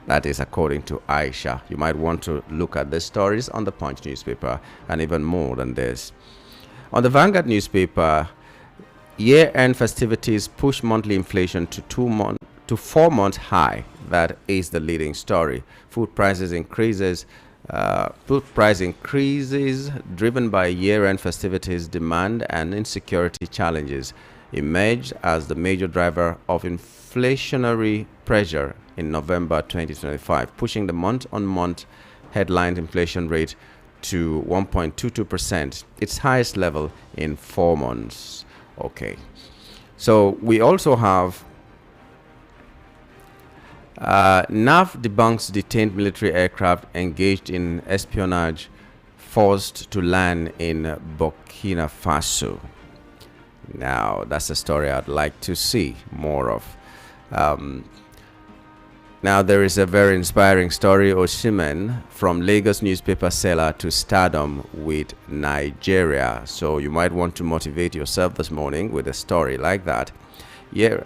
That is according to Aisha. You might want to look at the stories on the Punch newspaper and even more than this. On the Vanguard newspaper, year-end festivities push monthly inflation to 4 month high. That is the leading story. Food price increases driven by year-end festivities, demand and insecurity challenges emerged as the major driver of inflationary pressure in November 2025, pushing the month-on-month headline inflation rate to 1.22%, its highest level in 4 months. Okay, so we also have NAF debunks detained military aircraft engaged in espionage forced to land in Burkina Faso. Now, that's a story I'd like to see more of. Now, there is a very inspiring story, Osimhen from Lagos newspaper seller to stardom with Nigeria. So you might want to motivate yourself this morning with a story like that. Yeah.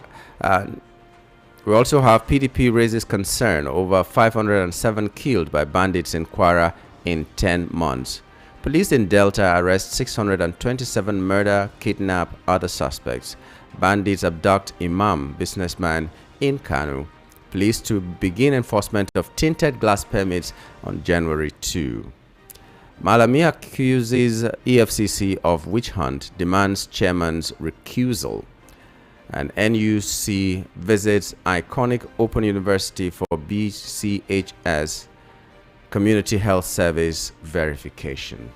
We also have PDP raises concern over 507 killed by bandits in Kwara in 10 months. Police in Delta arrest 627 murder, kidnap other suspects. Bandits abduct Imam, businessman in Kano. Police to begin enforcement of tinted glass permits on January 2. Malami accuses EFCC of witch hunt, demands chairman's recusal. And NUC visits iconic Open University for BCHS Community Health Service verification.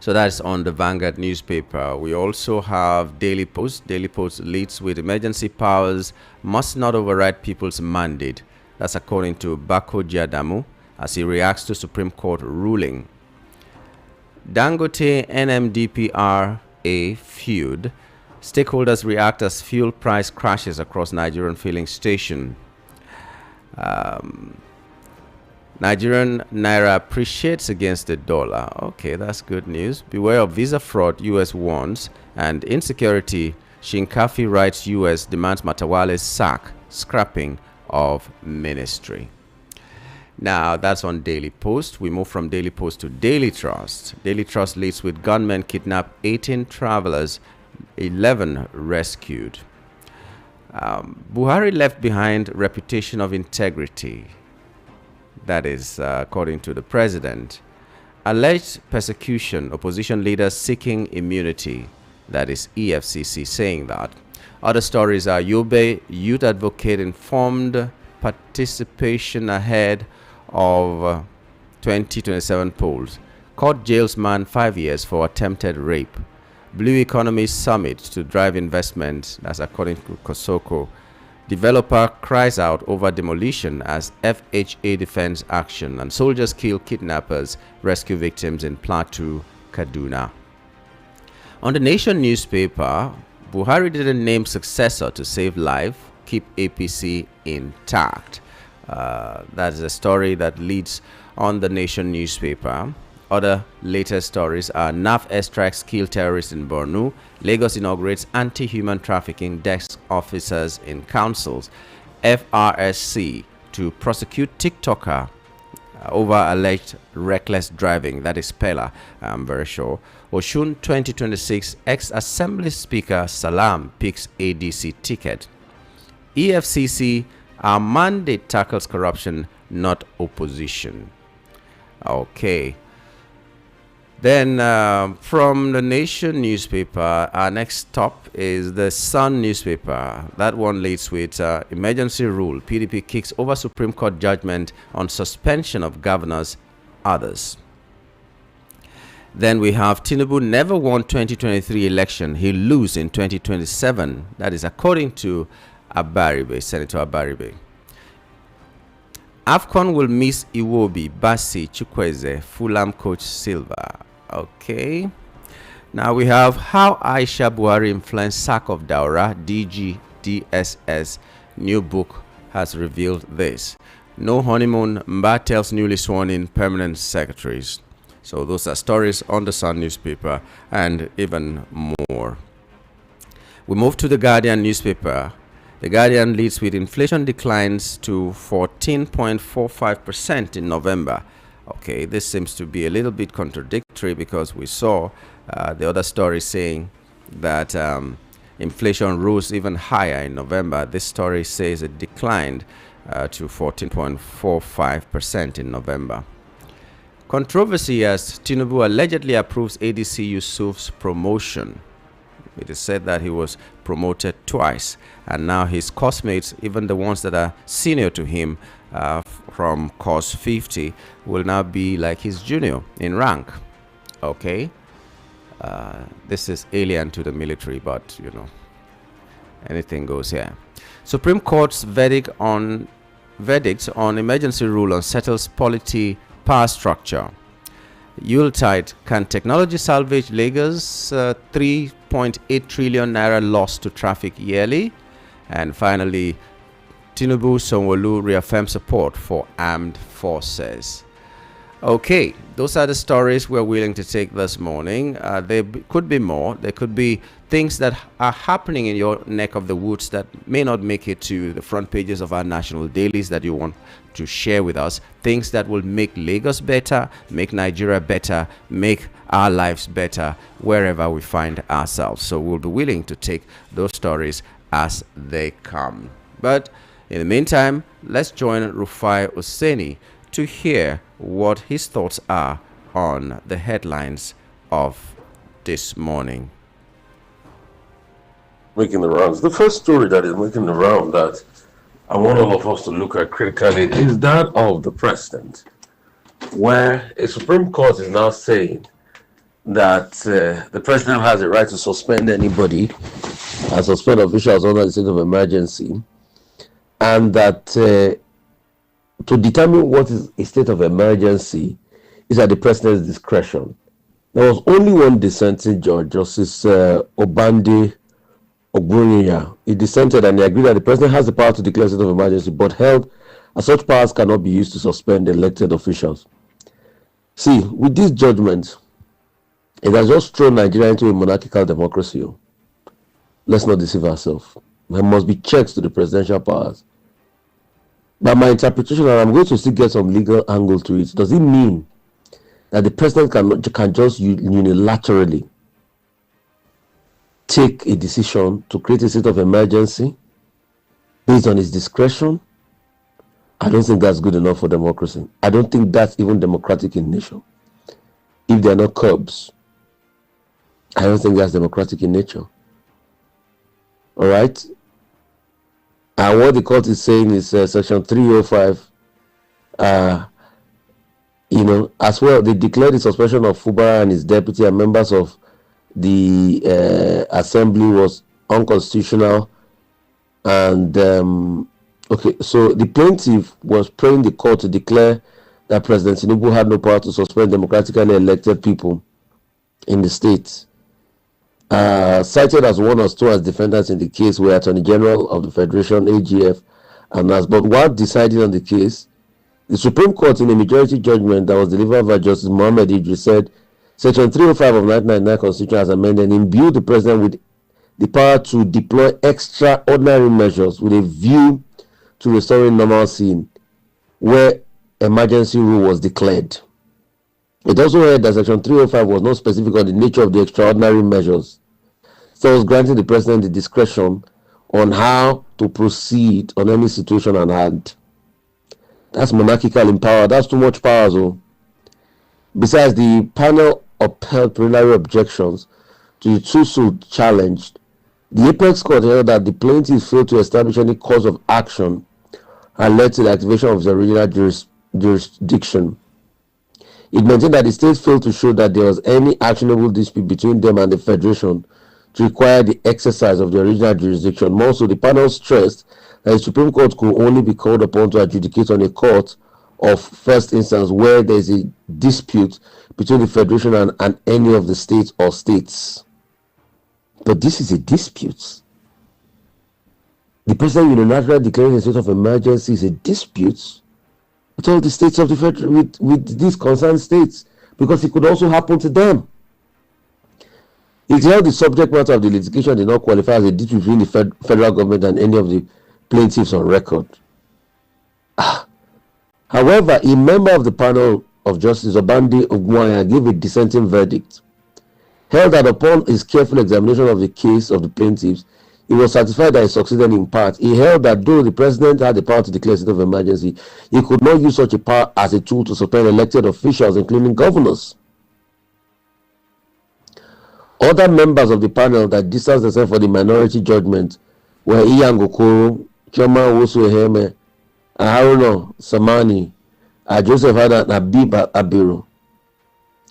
So that's on the Vanguard newspaper. We also have Daily Post. Daily Post leads with emergency powers must not override people's mandate. That's according to Bako Jadamu as he reacts to Supreme Court ruling. Dangote NMDPRA feud. Stakeholders react as fuel price crashes across Nigerian filling station. Nigerian naira appreciates against the dollar. Okay, that's good news. Beware of visa fraud, US warns. And insecurity, Shinkafi writes US demands Matawale's sack, scrapping of ministry. Now, that's on Daily Post. We move from Daily Post to Daily Trust. Daily Trust leads with gunmen kidnap 18 travelers, 11 rescued. Buhari left behind reputation of integrity. That is according to the president. Alleged persecution, opposition leaders seeking immunity. That is EFCC saying that. Other stories are Yobe youth advocate informed participation ahead of 2027 polls. Court jails man 5 years for attempted rape. Blue Economy Summit to drive investment. That's according to Kosoko. Developer cries out over demolition as FHA defends action. And soldiers kill kidnappers, rescue victims in Plateau, Kaduna. On the Nation newspaper, Buhari didn't name successor to save life, keep APC intact. That is a story that leads on the Nation newspaper. Other latest stories are NAF airstrikes kill terrorists in Borno. Lagos inaugurates anti-human trafficking desk officers in councils. FRSC to prosecute TikToker over alleged reckless driving. That is Pella, I'm very sure. Oshun 2026 ex-Assembly Speaker Salam picks ADC ticket. EFCC, our mandate tackles corruption, not opposition. Okay. Then from the Nation newspaper, our next stop is the Sun newspaper. That one leads with emergency rule. PDP kicks over Supreme Court judgment on suspension of governors, others. Then we have Tinubu never won 2023 election. He'll lose in 2027. That is according to Abaribe, Senator Abaribe. AFCON will miss Iwobi, Basi, Chukwueze, Fulham coach Silva. Okay. Now we have how Aisha Buhari influenced sack of Daura. DG DSS new book has revealed this. No honeymoon, Mba tells newly sworn in permanent secretaries. So those are stories on the Sun newspaper and even more. We move to the Guardian newspaper. The Guardian leads with inflation declines to 14.45% in November. Okay, this seems to be a little bit contradictory because we saw the other story saying that inflation rose even higher in November. This story says it declined to 14.45% in November. Controversy as Tinubu allegedly approves ADC Yusuf's promotion. It is said that he was promoted twice, and now his classmates, even the ones that are senior to him from course 50, will now be like his junior in rank. Okay, this is alien to the military, but you know, anything goes here. Supreme Court's verdicts on emergency rule unsettles polity power structure. Yuletide, can technology salvage Lagos' 3.8 trillion naira loss to traffic yearly? And finally, Tinubu Sanwo-Olu reaffirms support for armed forces. Okay, those are the stories we're willing to take this morning. There could be more. There could be things that are happening in your neck of the woods that may not make it to the front pages of our national dailies that you want to share with us. Things that will make Lagos better, make Nigeria better, make our lives better wherever we find ourselves. So we'll be willing to take those stories as they come. But in the meantime, let's join Rufai Oseni to hear what his thoughts are on the headlines of this morning. Making the rounds. The first story that is making the round that I want all of us to look at critically is that of the president, where a Supreme Court is now saying that the president has a right to suspend anybody and suspend officials under the state of emergency, and that to determine what is a state of emergency is at the president's discretion. There was only one dissenting judge, Justice Obande Ogbonnia. He dissented and he agreed that the president has the power to declare a state of emergency, but held that such powers cannot be used to suspend elected officials. See, with this judgment, it has just thrown Nigeria into a monarchical democracy. Let's not deceive ourselves. There must be checks to the presidential powers. By my interpretation, and I'm going to still get some legal angle to it, does it mean that the president can just unilaterally take a decision to create a state of emergency based on his discretion? I don't think that's good enough for democracy. I don't think that's even democratic in nature. If they're not curbs, I don't think that's democratic in nature. All right? And what the court is saying is Section 305, as well, they declared the suspension of Fubara and his deputy and members of the assembly was unconstitutional. And, okay, so the plaintiff was praying the court to declare that President Tinubu had no power to suspend democratically elected people in the state. Cited as one or two as defendants in the case were Attorney General of the Federation, AGF, and as. But while deciding on the case, the Supreme Court, in a majority judgment that was delivered by Justice Mohammed Idris, said Section 305 of 1999 Constitution as amended imbued the President with the power to deploy extraordinary measures with a view to restoring normalcy where emergency rule was declared. It also read that Section 305 was not specific on the nature of the extraordinary measures, so it was granting the president the discretion on how to proceed on any situation at hand. That's monarchical in power. That's too much power, though. Besides, the panel upheld preliminary objections to the two suits challenged. The Apex Court held that the plaintiff failed to establish any cause of action and led to the activation of the original jurisdiction. It maintained that the state failed to show that there was any actionable dispute between them and the Federation to require the exercise of the original jurisdiction. More so, the panel stressed that the Supreme Court could only be called upon to adjudicate on a court of first instance where there is a dispute between the Federation and any of the states or states. But this is a dispute. The president unilaterally declaring a state of emergency is a dispute with all the states of the Federation, with these concerned states, because it could also happen to them. It held the subject matter of the litigation did not qualify as a dispute between the federal government and any of the plaintiffs on record. However, a member of the panel of Justice Obande Ogwanya gave a dissenting verdict, held that upon his careful examination of the case of the plaintiffs, he was satisfied that he succeeded in part. He held that though the president had the power to declare a state of emergency, he could not use such a power as a tool to suspend elected officials, including governors. Other members of the panel that distanced themselves for the minority judgment were Iyan Gokoro, Choma Wosu-Eheme, Haruna Samani, Joseph Haddad, and Habib Abiru.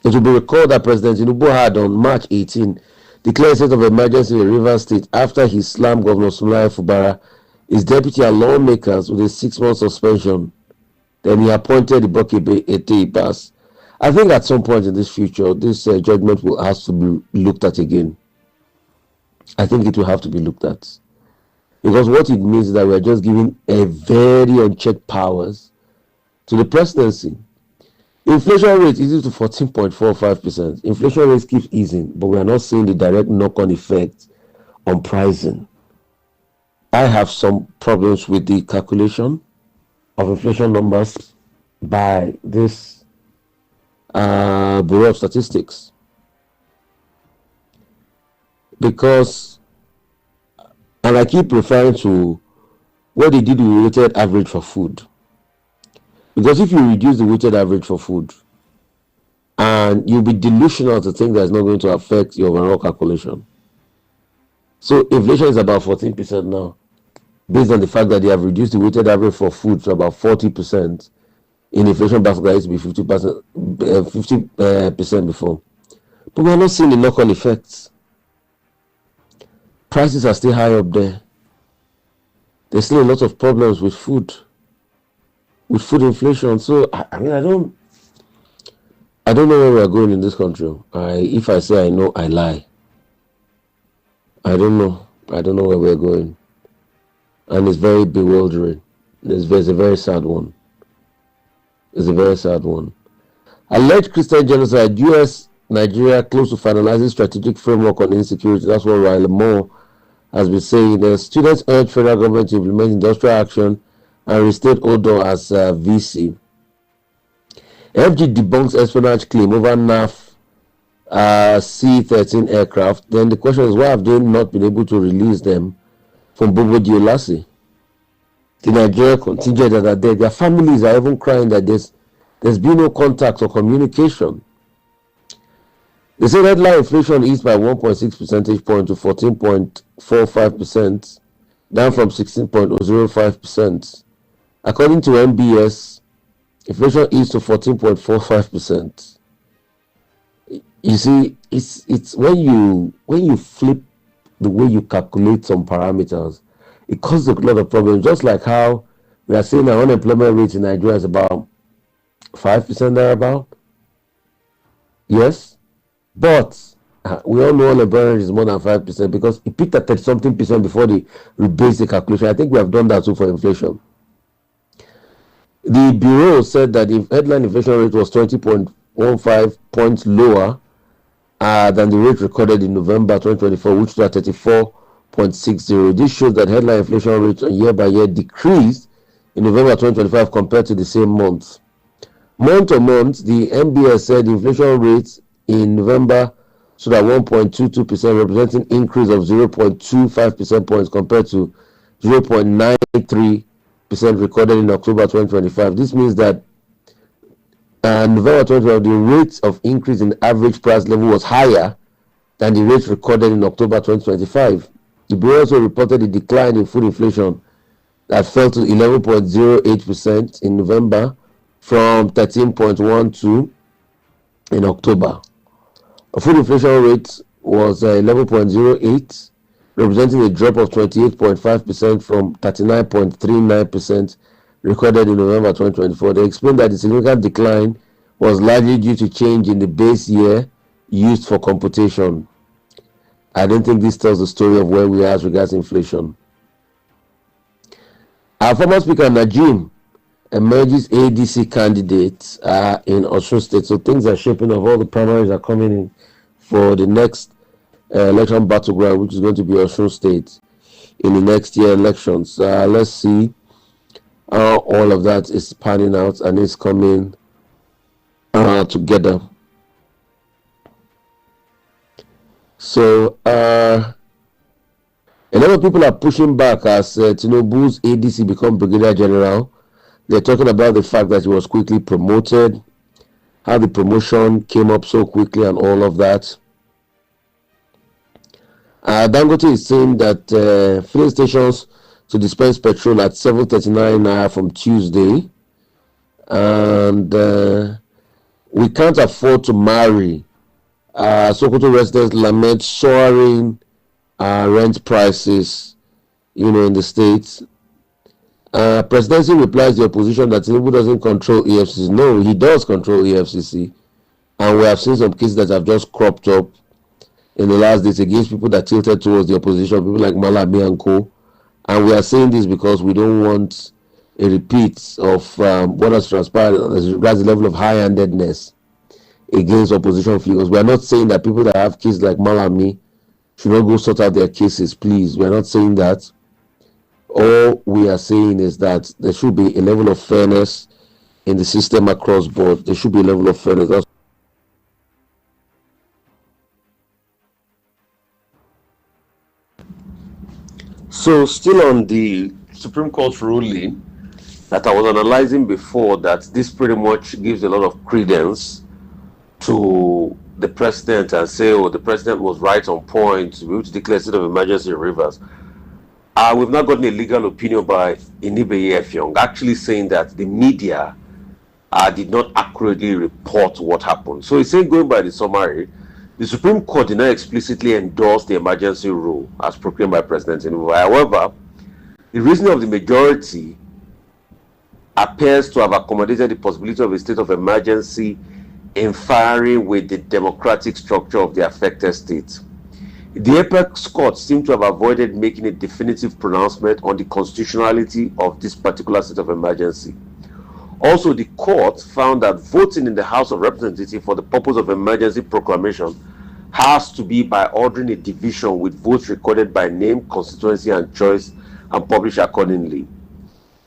It will be recalled that President Tinubu had on March 18 declared a state of emergency in Rivers State after he slammed Governor Sumaya Fubara, his deputy and lawmakers with a 6-month suspension. Then he appointed Ibokebe Ete-Ibas. I think at some point in this future, this judgment will have to be looked at again. I think it will have to be looked at. Because what it means is that we are just giving a very unchecked powers to the presidency. Inflation rate is to 14.45%. Inflation rate keeps easing, but we are not seeing the direct knock-on effect on pricing. I have some problems with the calculation of inflation numbers by this Bureau of Statistics, because, and I keep referring to what they did with the weighted average for food. Because if you reduce the weighted average for food, and you'll be delusional to think that it's not going to affect your overall calculation. So inflation is about 14% now, based on the fact that they have reduced the weighted average for food to about 40%. In inflation basket, that used to be 50% before. But we're not seeing the knock-on effects. Prices are still high up there. There's still a lot of problems with food inflation. So I mean, I don't know where we are going in this country. If I say I know, I lie. I don't know where we're going, and it's very bewildering. It's a very sad one. It's a very sad one. Alleged Christian genocide. U.S. Nigeria close to finalizing strategic framework on insecurity. That's what Riley Moore has been saying. The students urge federal government to implement industrial action and restate Odo as VC. FG debunks espionage claim over NAF C-13 aircraft. Then the question is, why have they not been able to release them from Bobo Diolassi? The Nigerian contingent that are there, their families are even crying that there's been no contact or communication. They say headline inflation eased by 1.6 percentage point to 14.45%, down from 16.05%. According to MBS, inflation eased to 14.45%. You see, it's when you flip the way you calculate some parameters, it causes a lot of problems. Just like how we are saying our unemployment rate in Nigeria is about 5% thereabout. Yes, but we all know unemployment is more than 5% because it peaked at 30-something% before they rebased the calculation. I think we have done that too for inflation. The Bureau said that the headline inflation rate was 20.15 points lower than the rate recorded in November 2024, which was at 34.60. This shows that headline inflation rate year by year decreased in November 2025 compared to the same month. Month to month, the MBS said the inflation rate in November stood at 1.22%, representing increase of 0.25% points compared to 0.93% recorded in October 2025. This means that November 2025, the rate of increase in average price level was higher than the rate recorded in October 2025. The Bureau also reported a decline in food inflation that fell to 11.08% in November from 13.12% in October. A food inflation rate was 11.08%, representing a drop of 28.5% from 39.39% recorded in November 2024. They explained that the significant decline was largely due to change in the base year used for computation. I don't think this tells the story of where we are as regards inflation. Our former speaker, Najim, emerges ADC candidate in Osun State. So things are shaping up. All the primaries are coming in for the next election battleground, which is going to be Osun State in the next year elections. Let's see how all of that is panning out and is coming together. So a lot of people are pushing back as Tinubu's ADC become Brigadier General. They're talking about the fact that he was quickly promoted, how the promotion came up so quickly and all of that. Dangote is saying that filling stations to dispense petrol at 7:39 naira from Tuesday, and we can't afford to marry. Sokoto residents lament soaring rent prices, in the states. Presidency replies the opposition that Tinubu doesn't control EFCC. No, he does control EFCC, and we have seen some cases that have just cropped up in the last days against people that tilted towards the opposition, people like Malami and co. And we are saying this because we don't want a repeat of what has transpired as regards the level of high-handedness against opposition figures. We are not saying that people that have cases like Malami should not go sort out their cases, please. We are not saying that. All we are saying is that there should be a level of fairness in the system across board. There should be a level of fairness. That's so still on the Supreme Court ruling that I was analyzing before, that this pretty much gives a lot of credence to the president and say, oh, the president was right on point to be able to declare state of emergency in Rivers. We've not gotten a legal opinion by Inibeye Effiong actually saying that the media did not accurately report what happened. So he's saying, going by the summary, the Supreme Court did not explicitly endorse the emergency rule as proclaimed by President Tinubu. However, the reasoning of the majority appears to have accommodated the possibility of a state of emergency interfering with the democratic structure of the affected state. The apex court seemed to have avoided making a definitive pronouncement on the constitutionality of this particular state of emergency. Also, the court found that voting in the House of Representatives for the purpose of emergency proclamation has to be by ordering a division with votes recorded by name, constituency, and choice and published accordingly.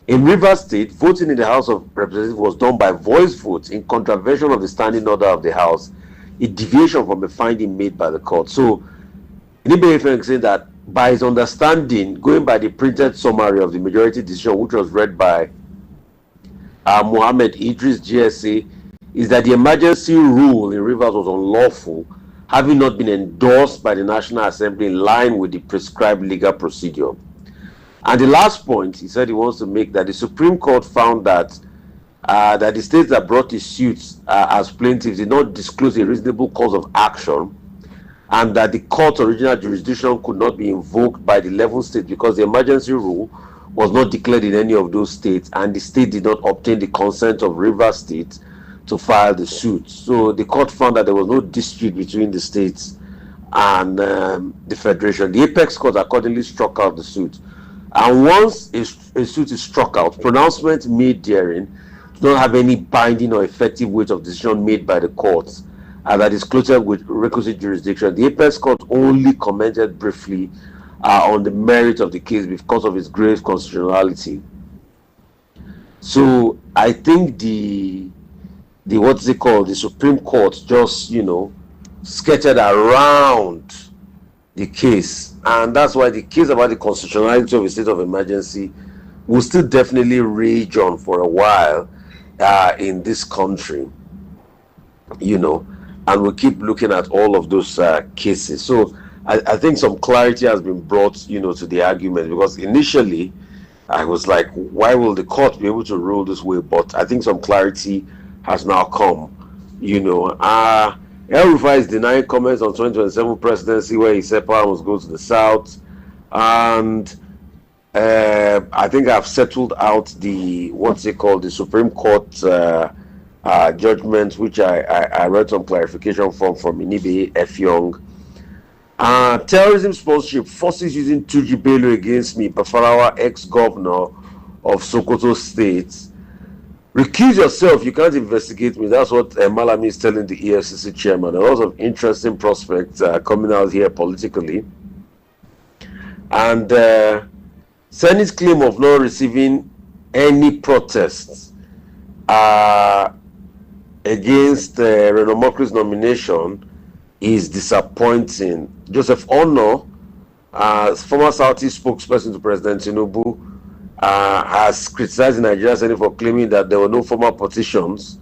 In Rivers State, voting in the House of Representatives was done by voice votes in contravention of the standing order of the House, a deviation from a finding made by the court. So, Inibeye Effiong saying that by his understanding, going by the printed summary of the majority decision, which was read by Mohammed Idris GSA, is that the emergency rule in Rivers was unlawful, having not been endorsed by the National Assembly in line with the prescribed legal procedure. And the last point he said he wants to make, that the Supreme Court found that that the states that brought the suits as plaintiffs did not disclose a reasonable cause of action, and that the court's original jurisdiction could not be invoked by the 11 states because the emergency rule was not declared in any of those states, and the state did not obtain the consent of Rivers State to file the suit. So the court found that there was no dispute between the states and the federation. The apex court accordingly struck out the suit. And once a suit is struck out, pronouncements made therein do not have any binding or effective weight of decision made by the courts, and that is closer with requisite jurisdiction. The apex court only commented briefly on the merit of the case because of its grave constitutionality. So I think the what's it called, the Supreme Court just skirted around the case, and that's why the case about the constitutionality of a state of emergency will still definitely rage on for a while in this country, and we'll keep looking at all of those cases. So I think some clarity has been brought, to the argument, because initially I was like, why will the court be able to rule this way? But I think some clarity has now come, El Rufai is denying comments on 2027 presidency where he said power must go to the South. And I think I've settled out the Supreme Court judgment, which I read some clarification from Inibeye Effiong. Terrorism sponsorship, forces using Tuji Bello against me, Bafarawa, ex-governor of Sokoto State. Recuse yourself, you can't investigate me. That's what Malami is telling the EFCC chairman. A lot of interesting prospects coming out here politically. And Senate's claim of not receiving any protests against Reno Mokri's nomination is disappointing. Joseph Ono, former Southeast spokesperson to President Tinubu, has criticized the Nigerian Senate for claiming that there were no formal petitions.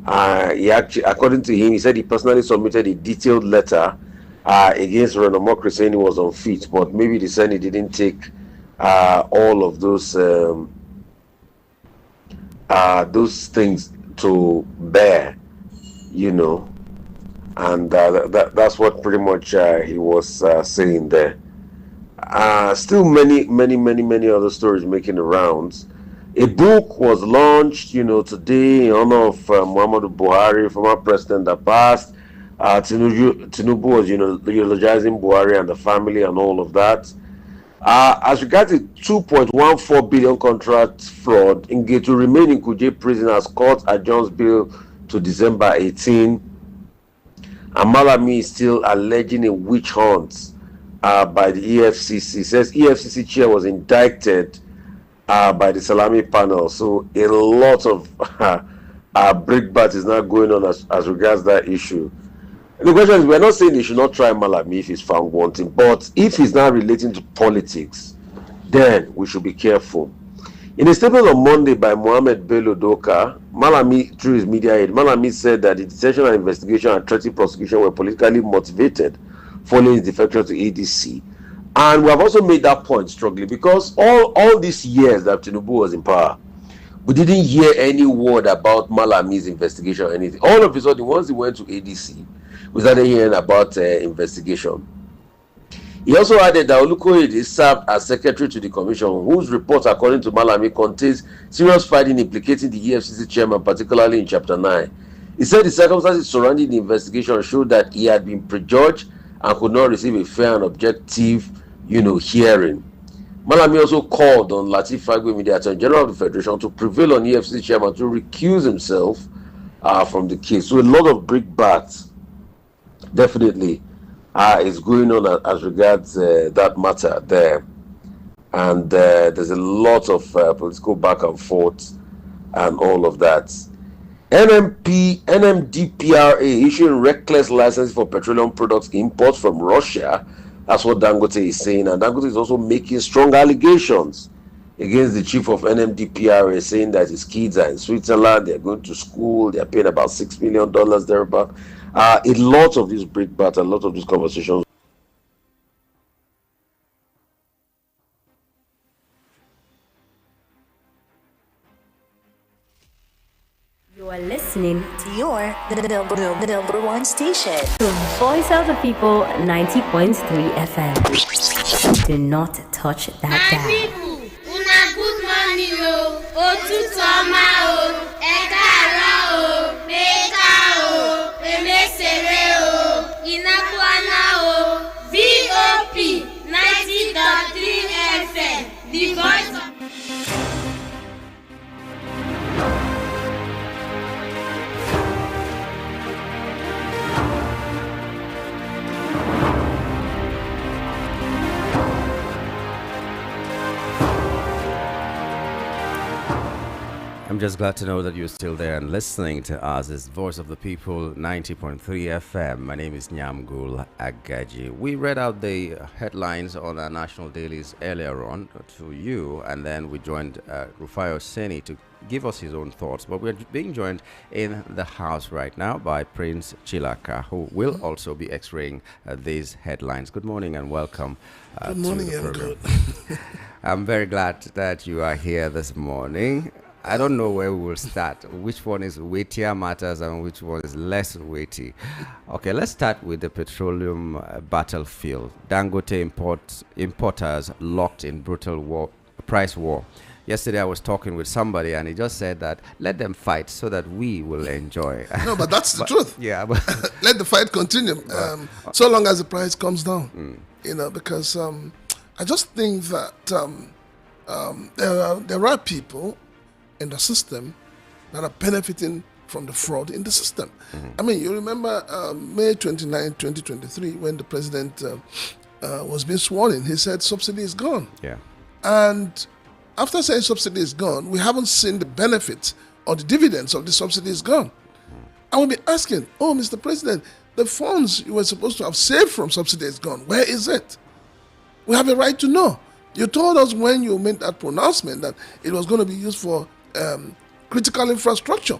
He actually, according to him, he said he personally submitted a detailed letter against Reno Mokri saying he was unfit, but maybe the Senate didn't take all of those things to bear, and that's what pretty much he was saying there. Still many other stories making the rounds. A book was launched, today in honor of Muhammadu Buhari, former president that passed. Tinubu was, eulogizing Buhari and the family and all of that. As regards the 2.14 billion contract fraud, Nge to remain in Kuje prison as court adjourns bill to December 18. And Malami is still alleging a witch hunt by the EFCC. Says EFCC chair was indicted by the Salami panel. So a lot of brickbat is now going on as regards that issue. And the question is, we're not saying they should not try Malami if he's found wanting, but if he's now relating to politics, then we should be careful. In a statement on Monday by Mohammed Bello Doka, Malami, through his media aide, Malami said that the detention and investigation and threatening prosecution were politically motivated following his defection to ADC. And we have also made that point strongly because all these years that Tinubu was in power, we didn't hear any word about Malami's investigation or anything. All of a sudden, once he went to ADC, we started hearing about investigation. He also added that Olukoyede served as secretary to the commission, whose report, according to Malami, contains serious findings implicating the EFCC chairman, particularly in Chapter 9. He said the circumstances surrounding the investigation showed that he had been prejudged and could not receive a fair and objective, hearing. Malami also called on Lateef Fagbemi, the Attorney General of the Federation, to prevail on EFCC chairman to recuse himself from the case. So a lot of brickbats definitely is going on as regards that matter there. And there's a lot of political back and forth and all of that. NMDPRA issuing reckless license for petroleum products imports from Russia. That's what Dangote is saying. And Dangote is also making strong allegations against the chief of NMDPRA, saying that his kids are in Switzerland, they're going to school, they're paying about $6 million thereabout. A lot of these brickbats, a lot of these conversations. You are listening to the number one station. The Voice of the People, 90.3 FM. Do not touch that dial. Una good morning o, òtútù ọma o, ẹ káàárọ̀ o, mẹ́ka o, emesere o, inakwana o, VOP 90.3 FM, the voice of... I'm just glad to know that you're still there and listening to us. It's Voice of the People, 90.3 FM. My name is Nyamgul Agaji. We read out the headlines on our national dailies earlier on to you, and then we joined Rufai Oseni to give us his own thoughts. But we're being joined in the house right now by Prince Chilaka, who will also be x-raying these headlines. Good morning and welcome Good morning, to the and program. I'm very glad that you are here this morning. I don't know where we will start, which one is weightier matters and which one is less weighty. Okay, let's start with the petroleum battlefield. Dangote importers locked in brutal price war. Yesterday I was talking with somebody and he just said that let them fight so that we will enjoy. No, but that's the truth. Yeah. But let the fight continue, so long as the price comes down. Because I just think that there are people in the system that are benefiting from the fraud in the system. I mean, you remember May 29, 2023, when the president was being sworn in, he said subsidy is gone. Yeah. And after saying subsidy is gone, we haven't seen the benefits or the dividends of the subsidy is gone. I will be asking, oh, Mr. President, the funds you were supposed to have saved from subsidy is gone. Where is it? We have a right to know. You told us when you made that pronouncement that it was going to be used for critical infrastructure.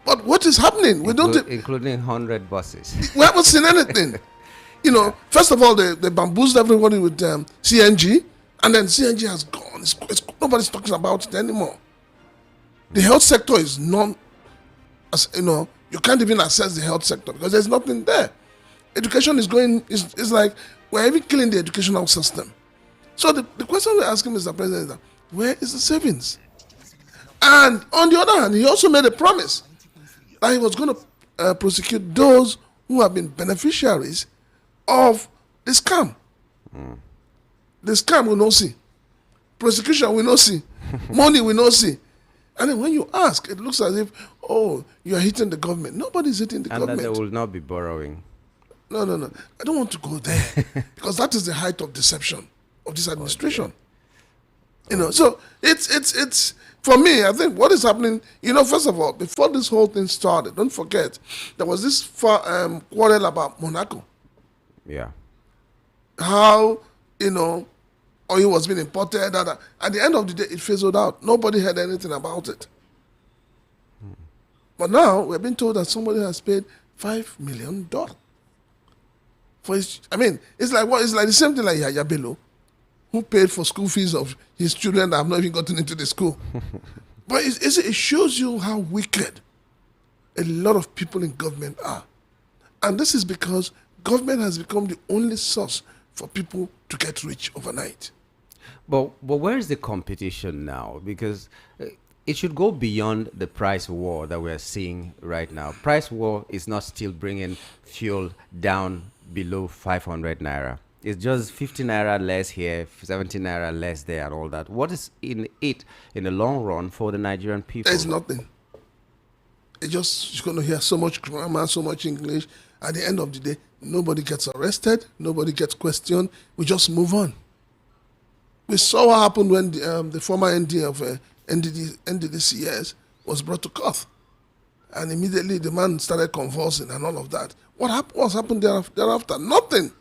But what is happening? We don't, including 100 buses. we haven't seen anything. You know, first of all, they bamboozled everybody with CNG, and then CNG has gone. Nobody's talking about it anymore. The health sector is you can't even access the health sector because there's nothing there. Education is like we're even killing the educational system. So the question we're asking Mr. President is that, where is the savings? And on the other hand, he also made a promise that he was going to prosecute those who have been beneficiaries of the scam. The scam we not see. Prosecution we not see. Money we not see. And then when you ask, it looks as if, oh, you are hitting the government. Nobody's hitting the government. And that they will not be borrowing. No. I don't want to go there because that is the height of deception of this administration. So it's for me, I think what is happening, first of all, before this whole thing started, don't forget, there was this quarrel about Monaco. Yeah. How, oil was being imported. At the end of the day, it fizzled out. Nobody heard anything about it. But now, we're being told that somebody has paid $5 million. It's like what? It's like the same thing like Yaya Bello, who paid for school fees of his children that have not even gotten into the school. But it shows you how wicked a lot of people in government are. And this is because government has become the only source for people to get rich overnight. But where is the competition now? Because it should go beyond the price war that we're seeing right now. Price war is not still bringing fuel down below 500 naira. It's just 50 naira less here, 70 naira less there, and all that. What is in it in the long run for the Nigerian people? There's nothing. You're going to hear so much grammar, so much English. At the end of the day, nobody gets arrested, nobody gets questioned. We just move on. We saw what happened when the former ND of NDDCS was brought to court. And immediately the man started convulsing and all of that. What's happened thereafter? Nothing.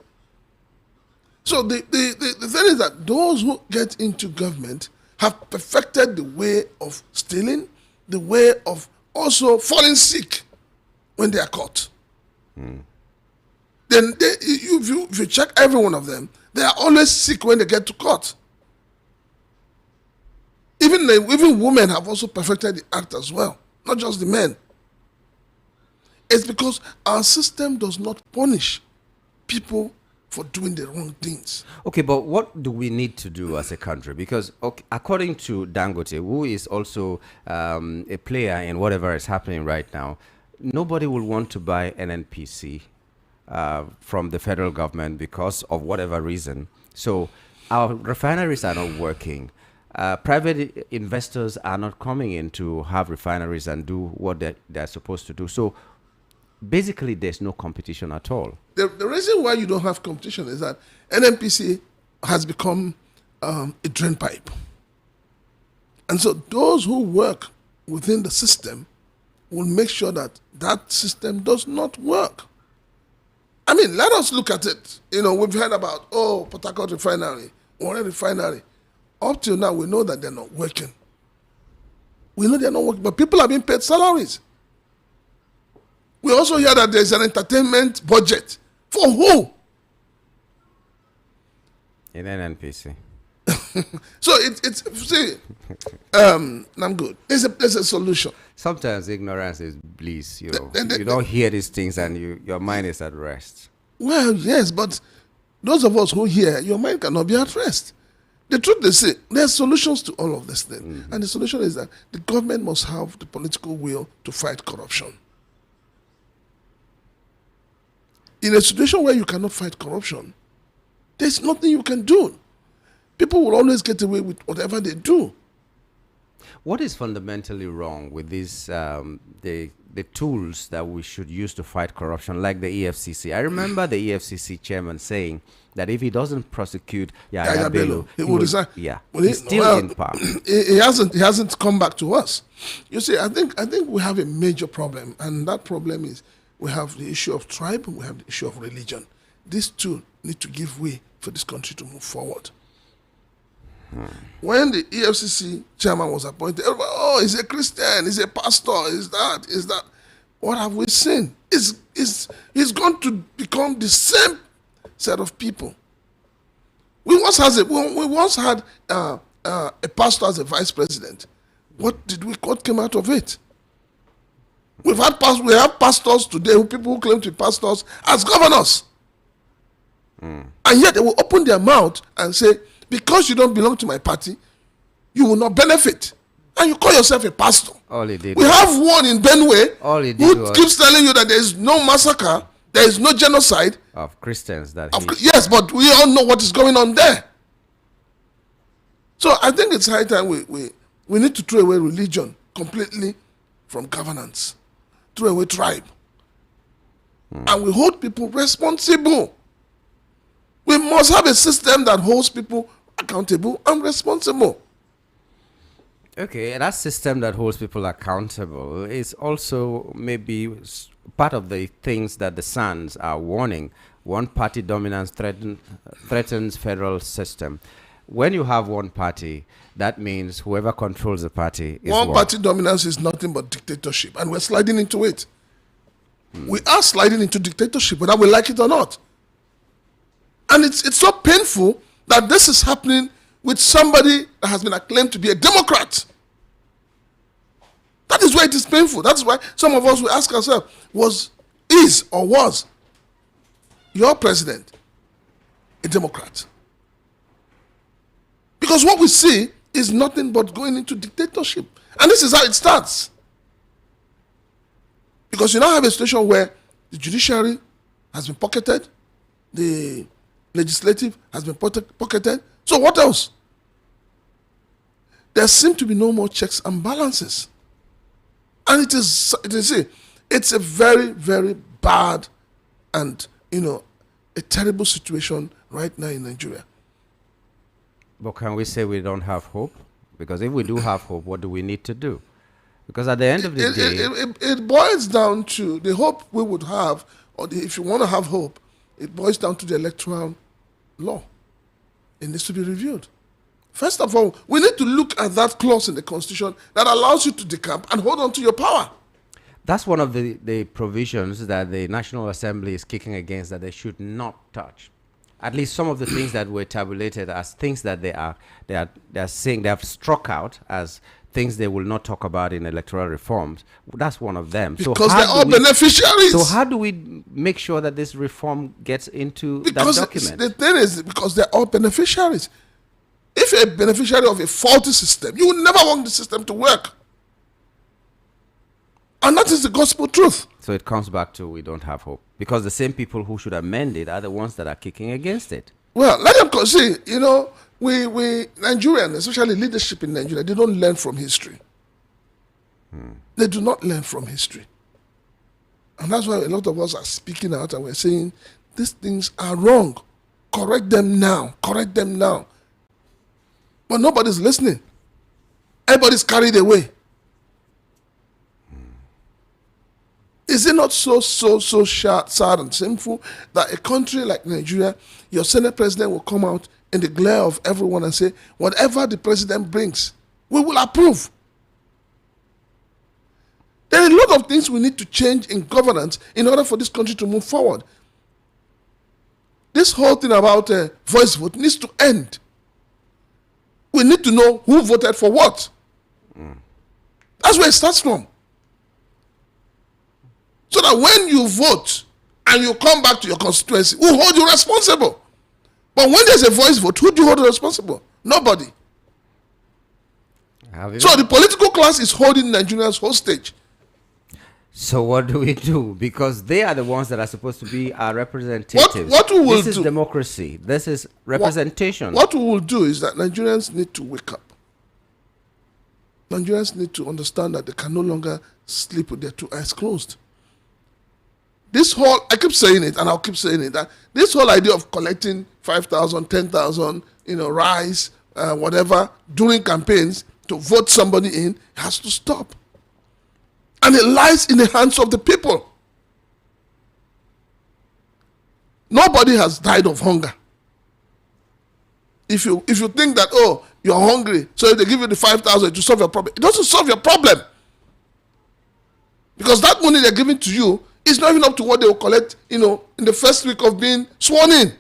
So the thing is that those who get into government have perfected the way of stealing, the way of also falling sick when they are caught. Then if you check every one of them, they are always sick when they get to court. Even women have also perfected the act as well, not just the men. It's because our system does not punish people for doing the wrong things. Okay, but what do we need to do as a country? Because according to Dangote, who is also a player in whatever is happening right now, nobody will want to buy NNPC from the federal government because of whatever reason. So our refineries are not working. Private investors are not coming in to have refineries and do what they're supposed to do. So basically, there's no competition at all. The reason why you don't have competition is that NNPC has become a drain pipe. And so those who work within the system will make sure that that system does not work. I mean, let us look at it. We've heard about, Port Harcourt refinery, Warren refinery. Up till now, we know that they're not working. We know they're not working, but people are being paid salaries. We also hear that there's an entertainment budget. For who? In NNPC. So I'm good. There's a solution. Sometimes ignorance is bliss. You don't hear these things and your mind is at rest. Well, yes, but those of us who hear, your mind cannot be at rest. The truth is, there are solutions to all of this thing. Mm-hmm. And the solution is that the government must have the political will to fight corruption. In a situation where you cannot fight corruption, there's nothing you can do. People will always get away with whatever they do. What is fundamentally wrong with these the tools that we should use to fight corruption, like the EFCC? I remember the EFCC chairman saying that if he doesn't prosecute Yaya Bello, he will resign. Yeah, Well, he's still in power. He hasn't come back to us. You see, I think we have a major problem, and that problem is we have the issue of tribe, we have the issue of religion. These two need to give way for this country to move forward. When the EFCC chairman was appointed, everybody, oh, he's a Christian, he's a pastor, is that. What have we seen? He's going to become the same set of people. We once had a pastor as a vice president. What came out of it? We have pastors today, people who claim to be pastors, as governors. And yet they will open their mouth and say, because you don't belong to my party, you will not benefit. And you call yourself a pastor. All he did we have one in Benue who keeps telling you that there is no massacre, there is no genocide of Christians. Yes, but we all know what is going on there. So I think it's high time we need to throw away religion completely from governance, throw away tribe. And we hold people responsible. We must have a system that holds people accountable and responsible. Okay, that system that holds people accountable is also maybe part of the things that the Sons are warning. One party dominance threatens federal system. When you have one party, that means whoever controls the party is one party dominance is nothing but dictatorship, and we're sliding into it. We are sliding into dictatorship, whether we like it or not. And it's so painful that this is happening with somebody that has been acclaimed to be a Democrat. That is why it is painful. That's why some of us will ask ourselves, was your president a Democrat? Because what we see is nothing but going into dictatorship. And this is how it starts. Because you now have a situation where the judiciary has been pocketed, the legislative has been pocketed. So what else? There seem to be no more checks and balances. And it's a very, very bad and, a terrible situation right now in Nigeria. But can we say we don't have hope? Because if we do have hope, what do we need to do? Because at the end of the day... It boils down to the hope we would have, if you want to have hope, it boils down to the electoral law. It needs to be reviewed. First of all, we need to look at that clause in the Constitution that allows you to decamp and hold on to your power. That's one of the provisions that the National Assembly is kicking against, that they should not touch. At least some of the things that were tabulated as things that they are saying they have struck out as things they will not talk about in electoral reforms. That's one of them. Because they're all beneficiaries. So how do we make sure that this reform gets into that document? The thing is, because they're all beneficiaries. If you're a beneficiary of a faulty system, you will never want the system to work. And that is the gospel truth. So it comes back to we don't have hope. Because the same people who should amend it are the ones that are kicking against it. Well, let them see, we Nigerians, especially leadership in Nigeria, they don't learn from history. They do not learn from history. And that's why a lot of us are speaking out and we're saying, these things are wrong. Correct them now. Correct them now. But nobody's listening. Everybody's carried away. Is it not so sad and sinful that a country like Nigeria, your Senate president will come out in the glare of everyone and say, whatever the president brings, we will approve. There are a lot of things we need to change in governance in order for this country to move forward. This whole thing about voice vote needs to end. We need to know who voted for what. That's where it starts from. So that when you vote and you come back to your constituency, who hold you responsible? But when there's a voice vote, who do you hold responsible? Nobody. So the political class is holding Nigerians hostage. So what do we do? Because they are the ones that are supposed to be our representatives. What we will do? This is democracy. This is representation. What we will do is that Nigerians need to wake up. Nigerians need to understand that they can no longer sleep with their two eyes closed. This whole, I keep saying it, and I'll keep saying it, that this whole idea of collecting 5,000, 10,000, rice, whatever, during campaigns to vote somebody in has to stop. And it lies in the hands of the people. Nobody has died of hunger. If you think that, oh, you're hungry, so if they give you the 5,000 to solve your problem, it doesn't solve your problem. Because that money they're giving to you is not even up to what they will collect, in the first week of being sworn in.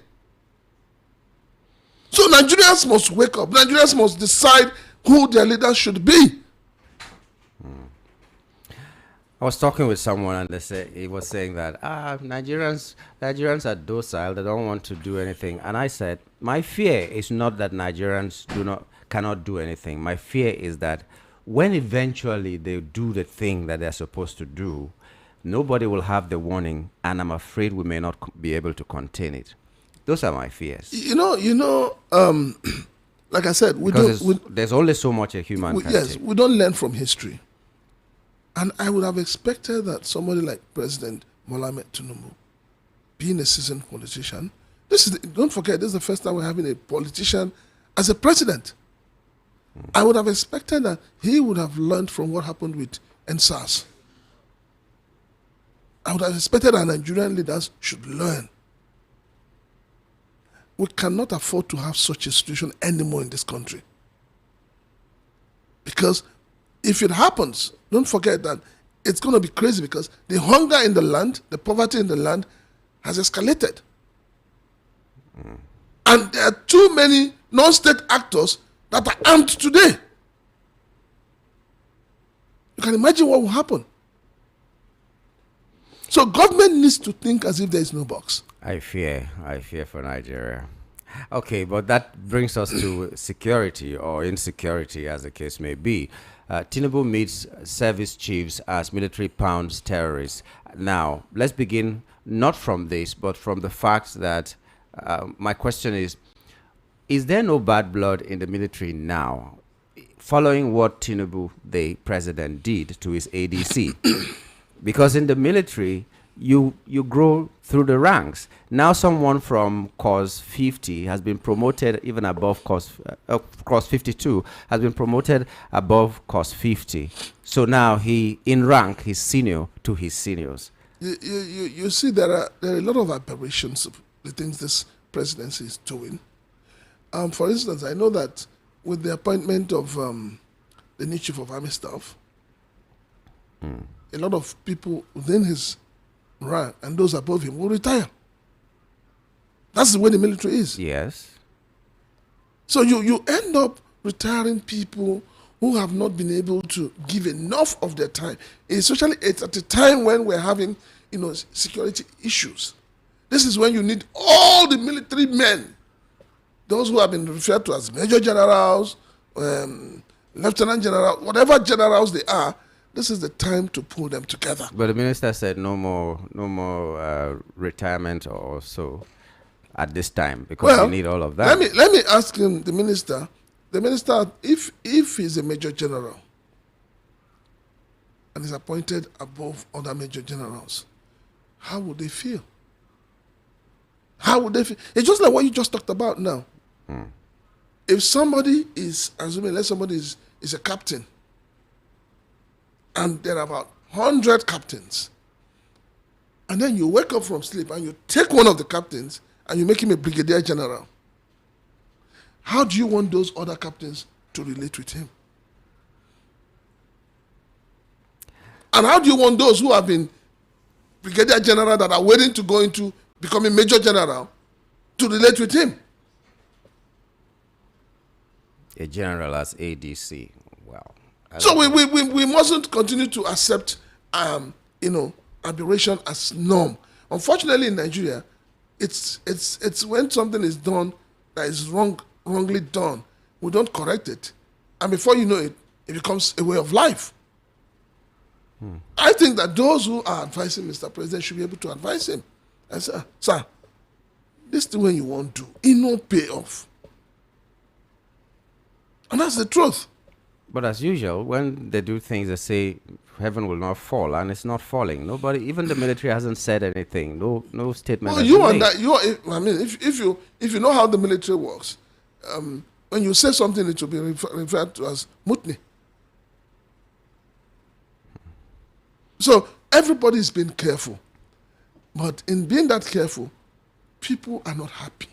So Nigerians must wake up. Nigerians must decide who their leaders should be. I was talking with someone and he was saying that Nigerians are docile, they don't want to do anything. And I said, my fear is not that Nigerians cannot do anything. My fear is that when eventually they do the thing that they're supposed to do, nobody will have the warning, and I'm afraid we may not be able to contain it. Those are my fears. Like I said, there's only so much a human can yes, take. we don't learn from history. And I would have expected that somebody like President Mohamed Tinubu, being a seasoned politician, don't forget, this is the first time we're having a politician as a president. I would have expected that he would have learned from what happened with NSAS. I would have expected that Nigerian leaders should learn. We cannot afford to have such a situation anymore in this country. Because if it happens, don't forget that it's going to be crazy, because the hunger in the land, the poverty in the land has escalated. And there are too many non-state actors that are armed today. You can imagine what will happen. So government needs to think as if there is no box. I fear for Nigeria. Okay, but that brings us to security or insecurity, as the case may be. Tinubu meets service chiefs as military pounds terrorists. Now, let's begin not from this, but from the fact that my question is there no bad blood in the military now, following what Tinubu, the president, did to his ADC? Because in the military, you grow through the ranks. Now someone from Cause 50 has been promoted even above Cause 52, has been promoted above Cause 50. So now in rank, he's senior to his seniors. You see, there are a lot of aberrations of the things this presidency is doing. For instance, I know that with the appointment of the new chief of army staff, a lot of people within his rank and those above him will retire. That's the way the military is. Yes. So you end up retiring people who have not been able to give enough of their time, especially at a time when we're having security issues. This is when you need all the military men, those who have been referred to as major generals, lieutenant general, whatever generals they are. This is the time to pull them together. But the minister said no more retirement or so at this time, because we need all of that. Let me ask him, the minister, if he's a major general and is appointed above other major generals, how would they feel? How would they feel? It's just like what you just talked about now. If somebody is, let's somebody is a captain, and there are about 100 captains, and then you wake up from sleep and you take one of the captains and you make him a brigadier general. How do you want those other captains to relate with him? And how do you want those who have been brigadier general that are waiting to go into becoming major general to relate with him? A general as ADC. Wow. So we mustn't continue to accept aberration as norm. Unfortunately, in Nigeria, it's when something is done that is wrongly done, we don't correct it, and before you know it, it becomes a way of life. I think that those who are advising Mr. President should be able to advise him and say, sir, this is the way you want to do. It no pay off. And that's the truth. But as usual, when they do things, they say heaven will not fall, and it's not falling. Nobody, even the military, hasn't said anything. No statement. Well, has you been and made. that. I mean, if you know how the military works, when you say something, it will be referred to as mutiny. So everybody's been careful, but in being that careful, people are not happy.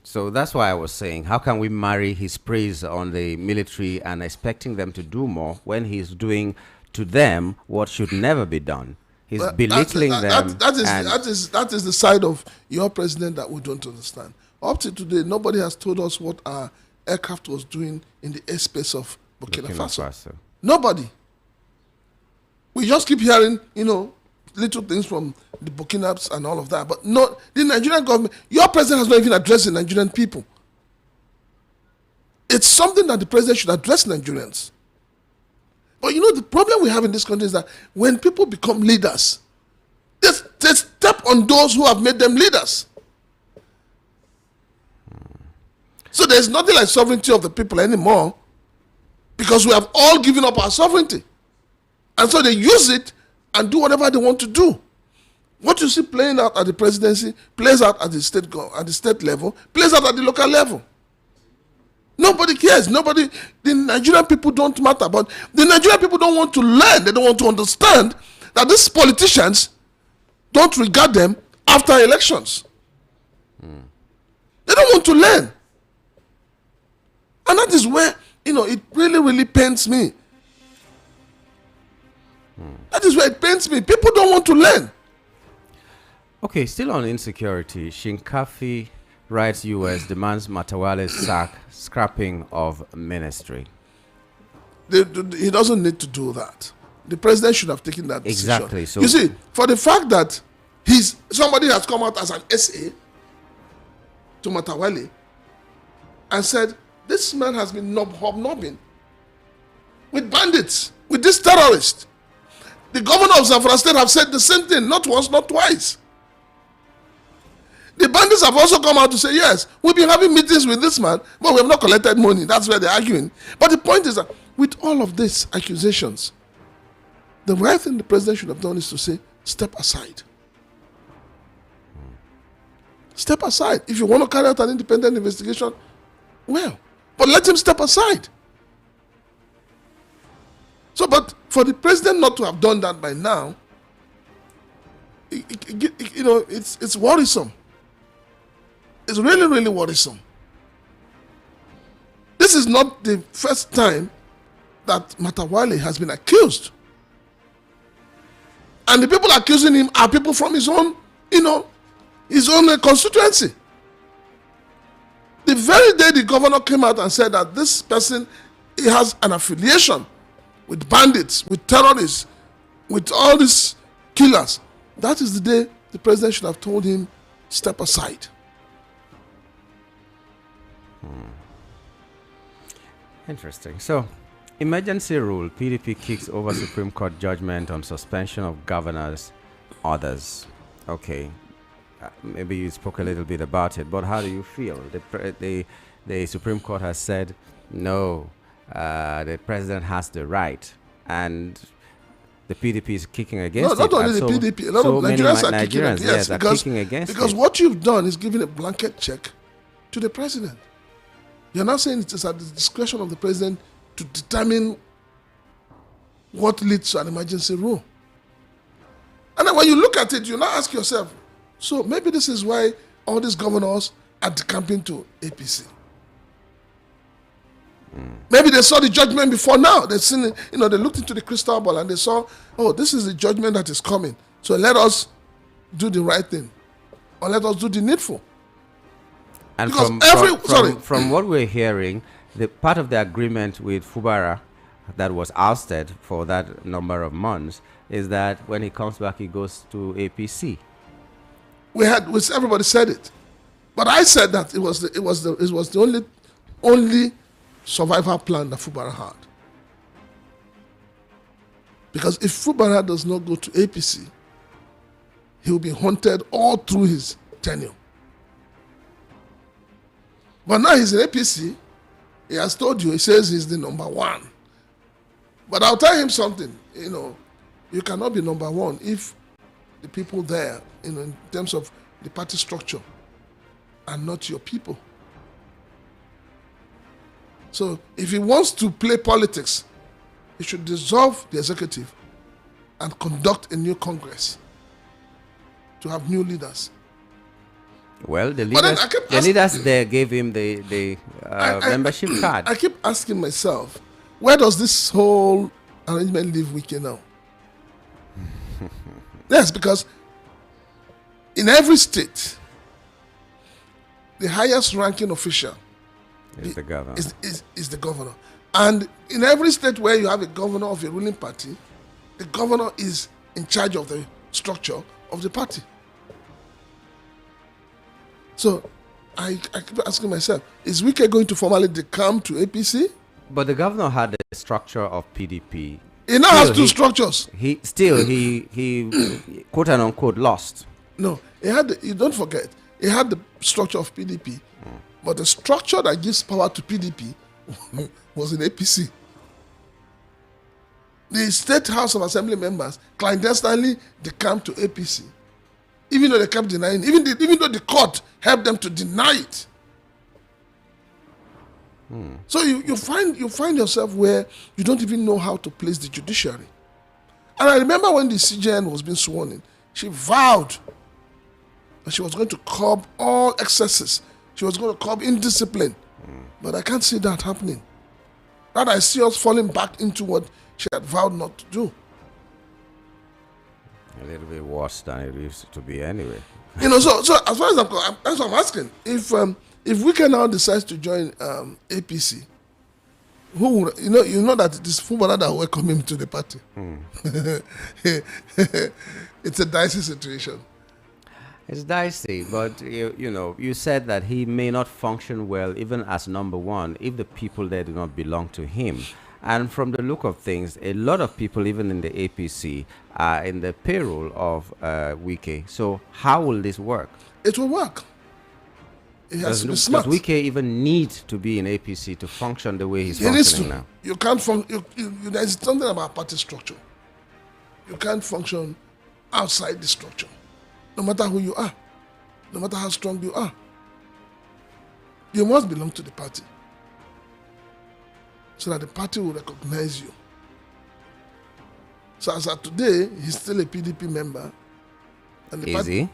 So that's why I was saying, how can we marry his praise on the military and expecting them to do more when he's doing to them what should never be done? He's belittling them. That is the side of your president that we don't understand. Up to today, nobody has told us what our aircraft was doing in the airspace of Burkina Faso. Nobody. We just keep hearing, little things from the Burkinabs and all of that. But no, the Nigerian government, your president has not even addressed the Nigerian people. It's something that the president should address Nigerians. But the problem we have in this country is that when people become leaders, they step on those who have made them leaders. So there's nothing like sovereignty of the people anymore, because we have all given up our sovereignty. And so they use it and do whatever they want to do. What you see playing out at the presidency plays out at the state level, plays out at the local level. Nobody cares. The Nigerian people don't matter. But the Nigerian people don't want to learn. They don't want to understand that these politicians don't regard them after elections. They don't want to learn. And that is where, it really, really pains me. That is where it pains me. People don't want to learn. Okay, still on insecurity, Shinkafi writes US demands Matawale's scrapping of ministry. He doesn't need to do that. The president should have taken that decision. Exactly. So you see, for the fact that somebody has come out as an SA to Matawale and said, this man has been hobnobbing with bandits, with this terrorist. The governor of Zamfara State have said the same thing, not once, not twice. The bandits have also come out to say, yes, we've been having meetings with this man, but we have not collected money. That's where they're arguing. But the point is that with all of these accusations, the right thing the president should have done is to say, step aside. Step aside. If you want to carry out an independent investigation, well, but let him step aside. So, but for the president not to have done that by now, it's worrisome. It's really, really worrisome. This is not the first time that Matawale has been accused. And the people accusing him are people from his own, his own constituency. The very day the governor came out and said that this person, he has an affiliation with bandits, with terrorists, with all these killers, that is the day the president should have told him, step aside. Interesting. So, emergency rule, PDP kicks over Supreme Court judgment on suspension of governors, others. Okay. Maybe you spoke a little bit about it, but how do you feel? The Supreme Court has said, no, the president has the right, and the PDP is kicking against it. Not only the PDP, a lot of Nigerians are kicking against it. Yes, are kicking against because it. what you've done is giving a blanket check to the president. You're now saying it is at the discretion of the president to determine what leads to an emergency rule. And then when you look at it, you now ask yourself, so maybe this is why all these governors are decamping to APC. Maybe they saw the judgment before now. They've seen it, they looked into the crystal ball and they saw, oh, this is the judgment that is coming. So let us do the right thing. Or let us do the needful. And from what we're hearing, the part of the agreement with Fubara that was ousted for that number of months is that when he comes back, he goes to APC. Everybody said it, but I said that it was the only survival plan that Fubara had. Because if Fubara does not go to APC, he will be haunted all through his tenure. But now he's in APC, He has told you, he says he's the number one. But I'll tell him something, you cannot be number one if the people there, in terms of the party structure, are not your people. So if he wants to play politics, he should dissolve the executive and conduct a new Congress to have new leaders. Well, the But then leaders there gave him the membership card. I keep asking myself, where does this whole arrangement leave Wike now? Yes, because in every state, the highest ranking official Is the governor. is the governor. And in every state where you have a governor of a ruling party, the governor is in charge of the structure of the party. So I keep asking myself, is Wike going to formally decamp to APC? But the governor had the structure of PDP. He now has two structures. He quote and unquote lost. No, you don't forget, he had the structure of PDP, but the structure that gives power to PDP was in APC. The State House of Assembly members clandestinely decamped to APC, even though they kept denying, even though the court helped them to deny it. So you find yourself where you don't even know how to place the judiciary. And I remember when the CJN was being sworn in, she vowed that she was going to curb all excesses. She was going to curb indiscipline. But I can't see that happening. That I see us falling back into what she had vowed not to do. A little bit worse than it used to be anyway. So as far as that's what I'm asking. If Wike now decides to join APC, who would, you know that it is Fubara that welcome him to the party. It's a dicey situation. It's dicey, but you said that he may not function well even as number one if the people there do not belong to him. And from the look of things, a lot of people, even in the APC, are in the payroll of Wike. So how will this work? It will work. It has to be smart. Does Wike even need to be in APC to function the way he's He needs functioning to. now? You can't function. There's something about party structure. You can't function outside the structure, no matter who you are, no matter how strong you are. You must belong to the party so that the party will recognize you. So as of today, he's still a PDP member. And the Is he?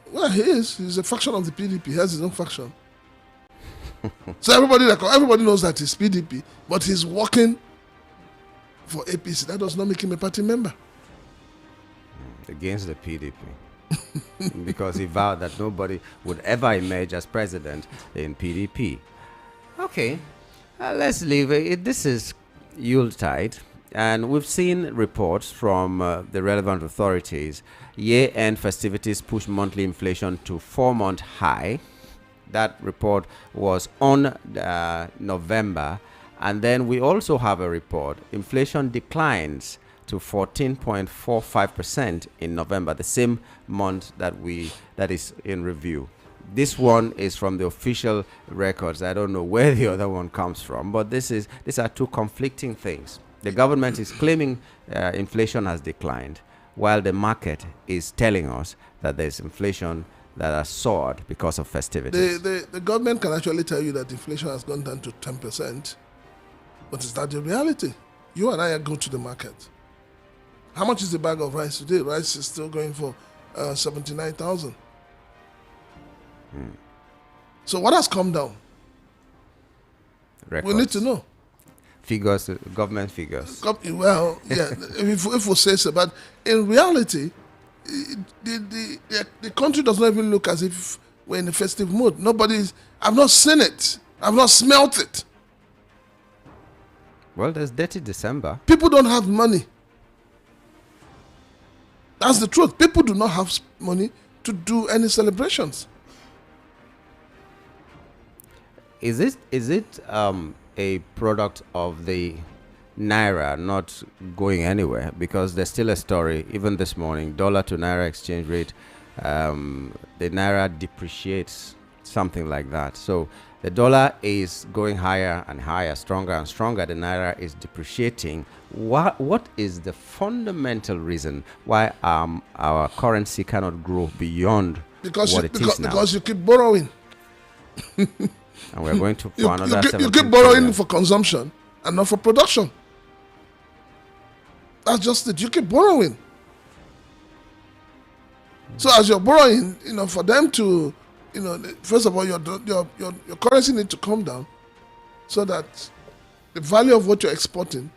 Well, he is. He's a faction of the PDP. He has his own faction. So everybody knows that he's PDP, but he's working for APC. That does not make him a party member. Against the PDP. Because he vowed that nobody would ever emerge as president in PDP. Okay, let's leave it. This is Yuletide, and we've seen reports from the relevant authorities. Year-end festivities push monthly inflation to 4-month high. That report was on November. And then we also have a report. Inflation declines to 14.45% in November, the same month that is in review. This one is from the official records. I don't know where the other one comes from, but these are two conflicting things. The government is claiming inflation has declined, while the market is telling us that there's inflation that has soared because of festivities. The government can actually tell you that inflation has gone down to 10%, but is that the reality? You and I go to the market. How much is the bag of rice today? Rice is still going for 79,000. So what has come down? Records. We need to know. Figures, government figures. Well, yeah, if we say so, but in reality, the country does not even look as if we're in a festive mood. I've not seen it. I've not smelt it. Well, there's dirty December. People don't have money. That's the truth. People do not have money to do any celebrations. Is it a product of the Naira not going anywhere? Because there's still a story, even this morning, dollar to Naira exchange rate, the Naira depreciates something like that. So the dollar is going higher and higher, stronger and stronger. The naira is depreciating. What is the fundamental reason why our currency cannot grow beyond what it is now? Because you keep borrowing. And we're going to for another you keep borrowing for consumption and not for production. That's just it. You keep borrowing. So as you're borrowing, for them to, first of all, your currency need to come down so that the value of what you're exporting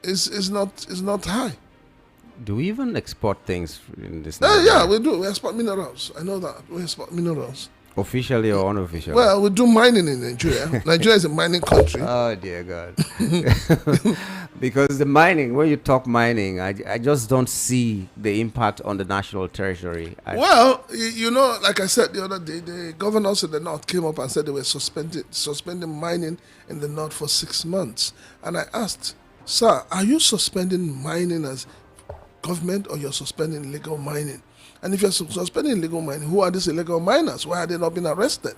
is not high. Do we even export things in this? Yeah, we do. We export minerals. I know that. We export minerals. Officially or unofficially? Well, we do mining in Nigeria. Nigeria is a mining country. Oh, dear God. Because the mining, when you talk mining, I just don't see the impact on the national treasury. Like I said the other day, the governors in the north came up and said they were suspending mining in the north for 6 months. And I asked, sir, are you suspending mining as government or you're suspending illegal mining? And if you're suspending illegal mining, who are these illegal miners? Why are they not being arrested?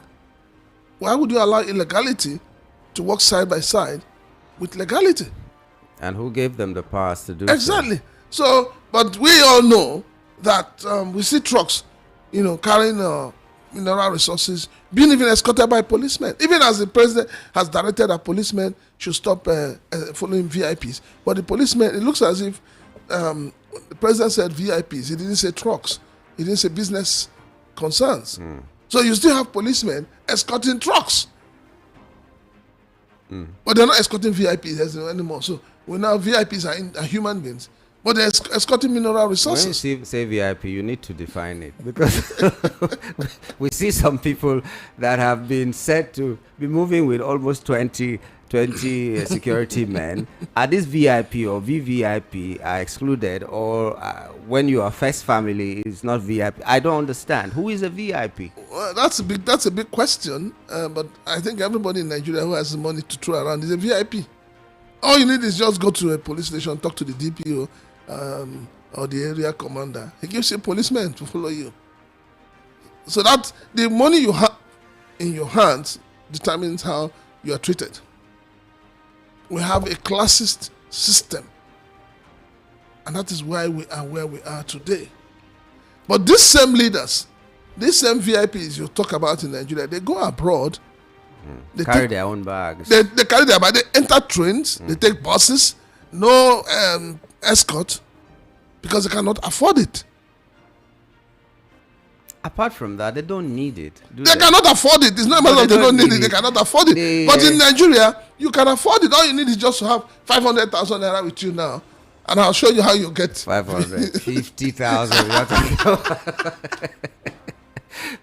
Why would you allow illegality to work side by side with legality? And who gave them the powers to do exactly? So, but we all know that we see trucks, carrying mineral resources, being even escorted by policemen. Even as the president has directed that policemen should stop following VIPs. But the policemen, it looks as if the president said VIPs. He didn't say trucks. He didn't say business concerns. So you still have policemen escorting trucks. But they're not escorting VIPs anymore. So we now VIPs are human beings. But they're escorting mineral resources. When you say VIP, you need to define it. Because we see some people that have been said to be moving with almost 20 security men. Are these VIP or VVIP are excluded, or when you are first family is not VIP? I don't understand. Who is a VIP? Well, that's a big question. But I think everybody in Nigeria who has the money to throw around is a VIP. All you need is just go to a police station, talk to the DPO or the area commander. He gives you a policeman to follow you. So that the money you have in your hands determines how you are treated. We have a classist system, and that is why we are where we are today. But these same leaders, these same VIPs you talk about in Nigeria, they go abroad. They carry their own bags. They carry their bags. They enter trains. They take buses. No escort, because they cannot afford it. Apart from that, they don't need it. They cannot afford it. It's not a matter of they don't need it. They cannot afford it. But in Nigeria, you can afford it. All you need is just to have 500,000 naira with you now. And I'll show you how you get 550,000.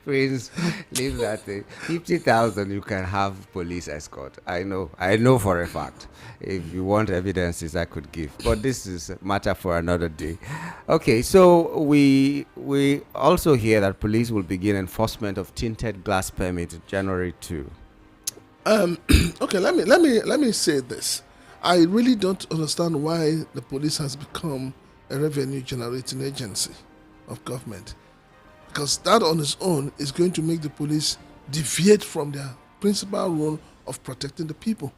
Please leave that thing. 50,000, you can have police escort. I know for a fact. If you want evidences, I could give. But this is a matter for another day. Okay, so we also hear that police will begin enforcement of tinted glass permit January 2. Okay, let me say this. I really don't understand why the police has become a revenue generating agency of government. Because that on its own is going to make the police deviate from their principal role of protecting the people.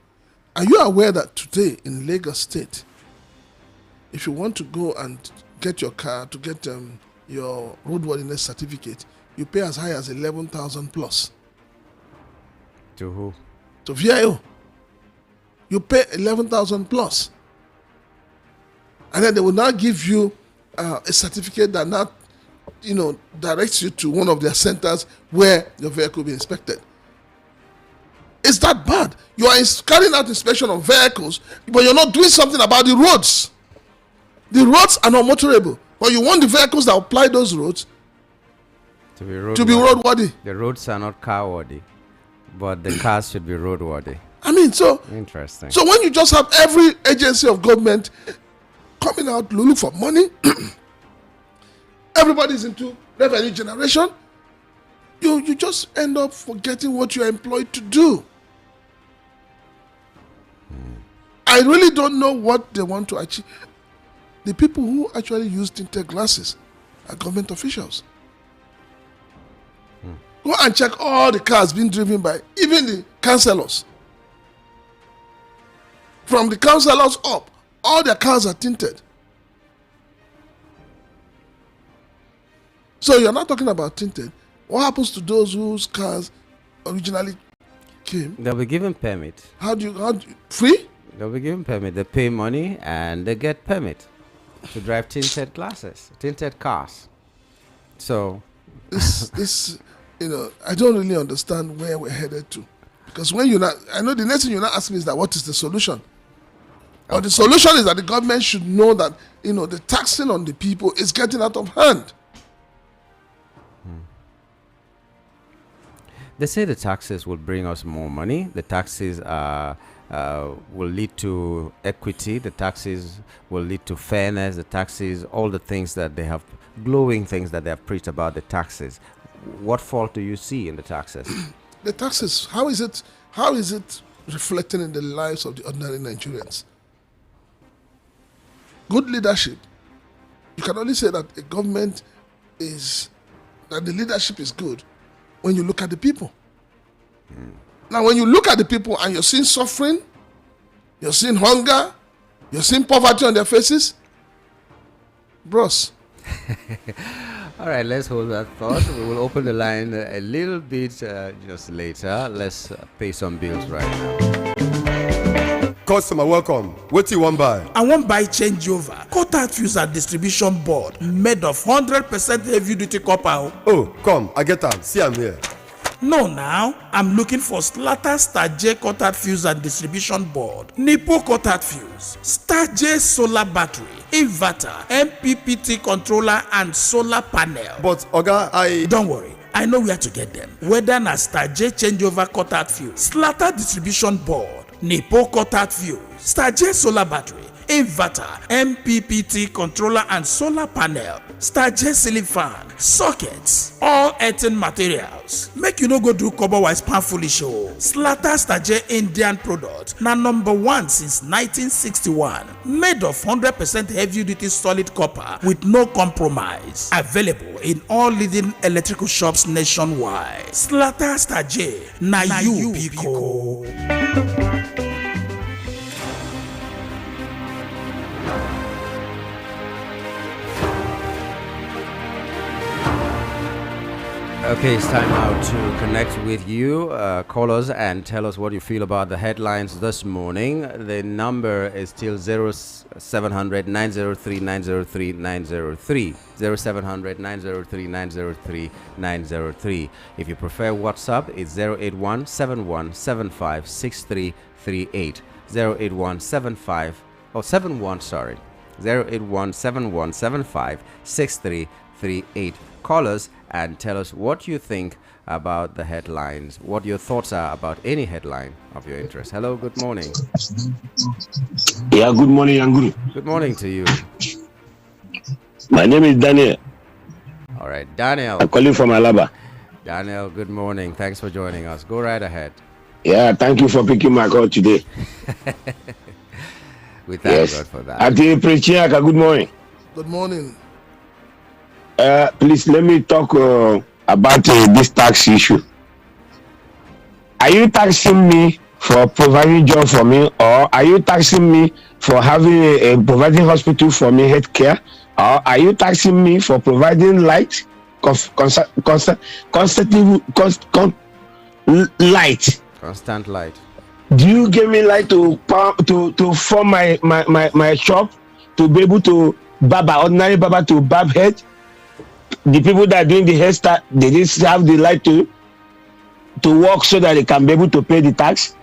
Are you aware that today in Lagos State, if you want to go and get your car to get your roadworthiness certificate, you pay as high as 11,000 plus? To who? To VIO. You pay 11,000 plus. And then they will now give you a certificate that now directs you to one of their centers where your vehicle will be inspected. It's that bad. You are carrying out inspection of vehicles, but you're not doing something about the roads. The roads are not motorable, but you want the vehicles that apply those roads to be roadworthy. The roads are not car-worthy, but the cars should be roadworthy. I mean, so interesting. So when you just have every agency of government coming out to look for money, everybody's into revenue generation, you just end up forgetting what you're employed to do. I really don't know what they want to achieve. The people who actually use tinted glasses are government officials. Go and check all the cars being driven by even the councillors. From the councillors up, all their cars are tinted. So you're not talking about tinted. What happens to those whose cars originally came? They'll be given permit. How do you free? They'll be given permit. They pay money and they get permit to drive tinted cars. So this I don't really understand where we're headed to. Because when I know the next thing you're not asking me is that what is the solution? Or the solution is that the government should know that, the taxing on the people is getting out of hand. They say the taxes will bring us more money. The taxes will lead to equity. The taxes will lead to fairness. The taxes, all the things that they have, glowing things that they have preached about the taxes. What fault do you see in the taxes? The taxes, how is it reflecting in the lives of the ordinary Nigerians? Good leadership. You can only say that a government that the leadership is good when you look at the people. Now, when you look at the people and you're seeing suffering, you're seeing hunger, you're seeing poverty on their faces, bros. All right, let's hold that thought. We will open the line a little bit just later. Let's pay some bills right now. Customer, welcome. What do you want buy? I want buy changeover. Quarter fuse and distribution board made of 100% heavy duty copper. Oh, come, I get them. See, I'm here. No, now I'm looking for Slatter Star J quarter fuse and distribution board, Nipo quarter fuse, Star J solar battery, inverter, MPPT controller, and solar panel. But Oga, don't worry. I know where to get them. Whether na Star J changeover quarter fuse, Slatter distribution board, Nipo quarter fuse, Star J solar battery, inverter, MPPT controller, and solar panel, Star J ceiling fan, sockets, all earthen materials. Make you no go do cover-wise pan foolish o. Slatter Star J Indian product na #1 since 1961. Made of 100% heavy-duty solid copper with no compromise. Available in all leading electrical shops nationwide. Slatter Star J na you Pico. Okay, it's time now to connect with you. Call us and tell us what you feel about the headlines this morning. The number is still 0700 903 903 903. 0700 903 903 903. If you prefer WhatsApp, it's 081 71 75 6338. 081 75 71, sorry. 081 71 75 6338. Call us and tell us what you think about the headlines, what your thoughts are about any headline of your interest. Hello, good morning. Yeah, good morning, Yanguru. Good morning to you. My name is Daniel. All right, Daniel. I'm calling from Alaba. Daniel, good morning. Thanks for joining us. Go right ahead. Yeah, thank you for picking my call today. We thank God for that. Ati Prechiaka, good morning. Good morning. Please let me talk about this tax issue. Are you taxing me for providing job for me, or are you taxing me for having providing hospital for me, health care, or are you taxing me for providing light, Constant light. Do you give me light to form my shop, to be able to ordinary barber to barb head? The people that are doing the hairstyle, they just have the light to work so that they can be able to pay the tax?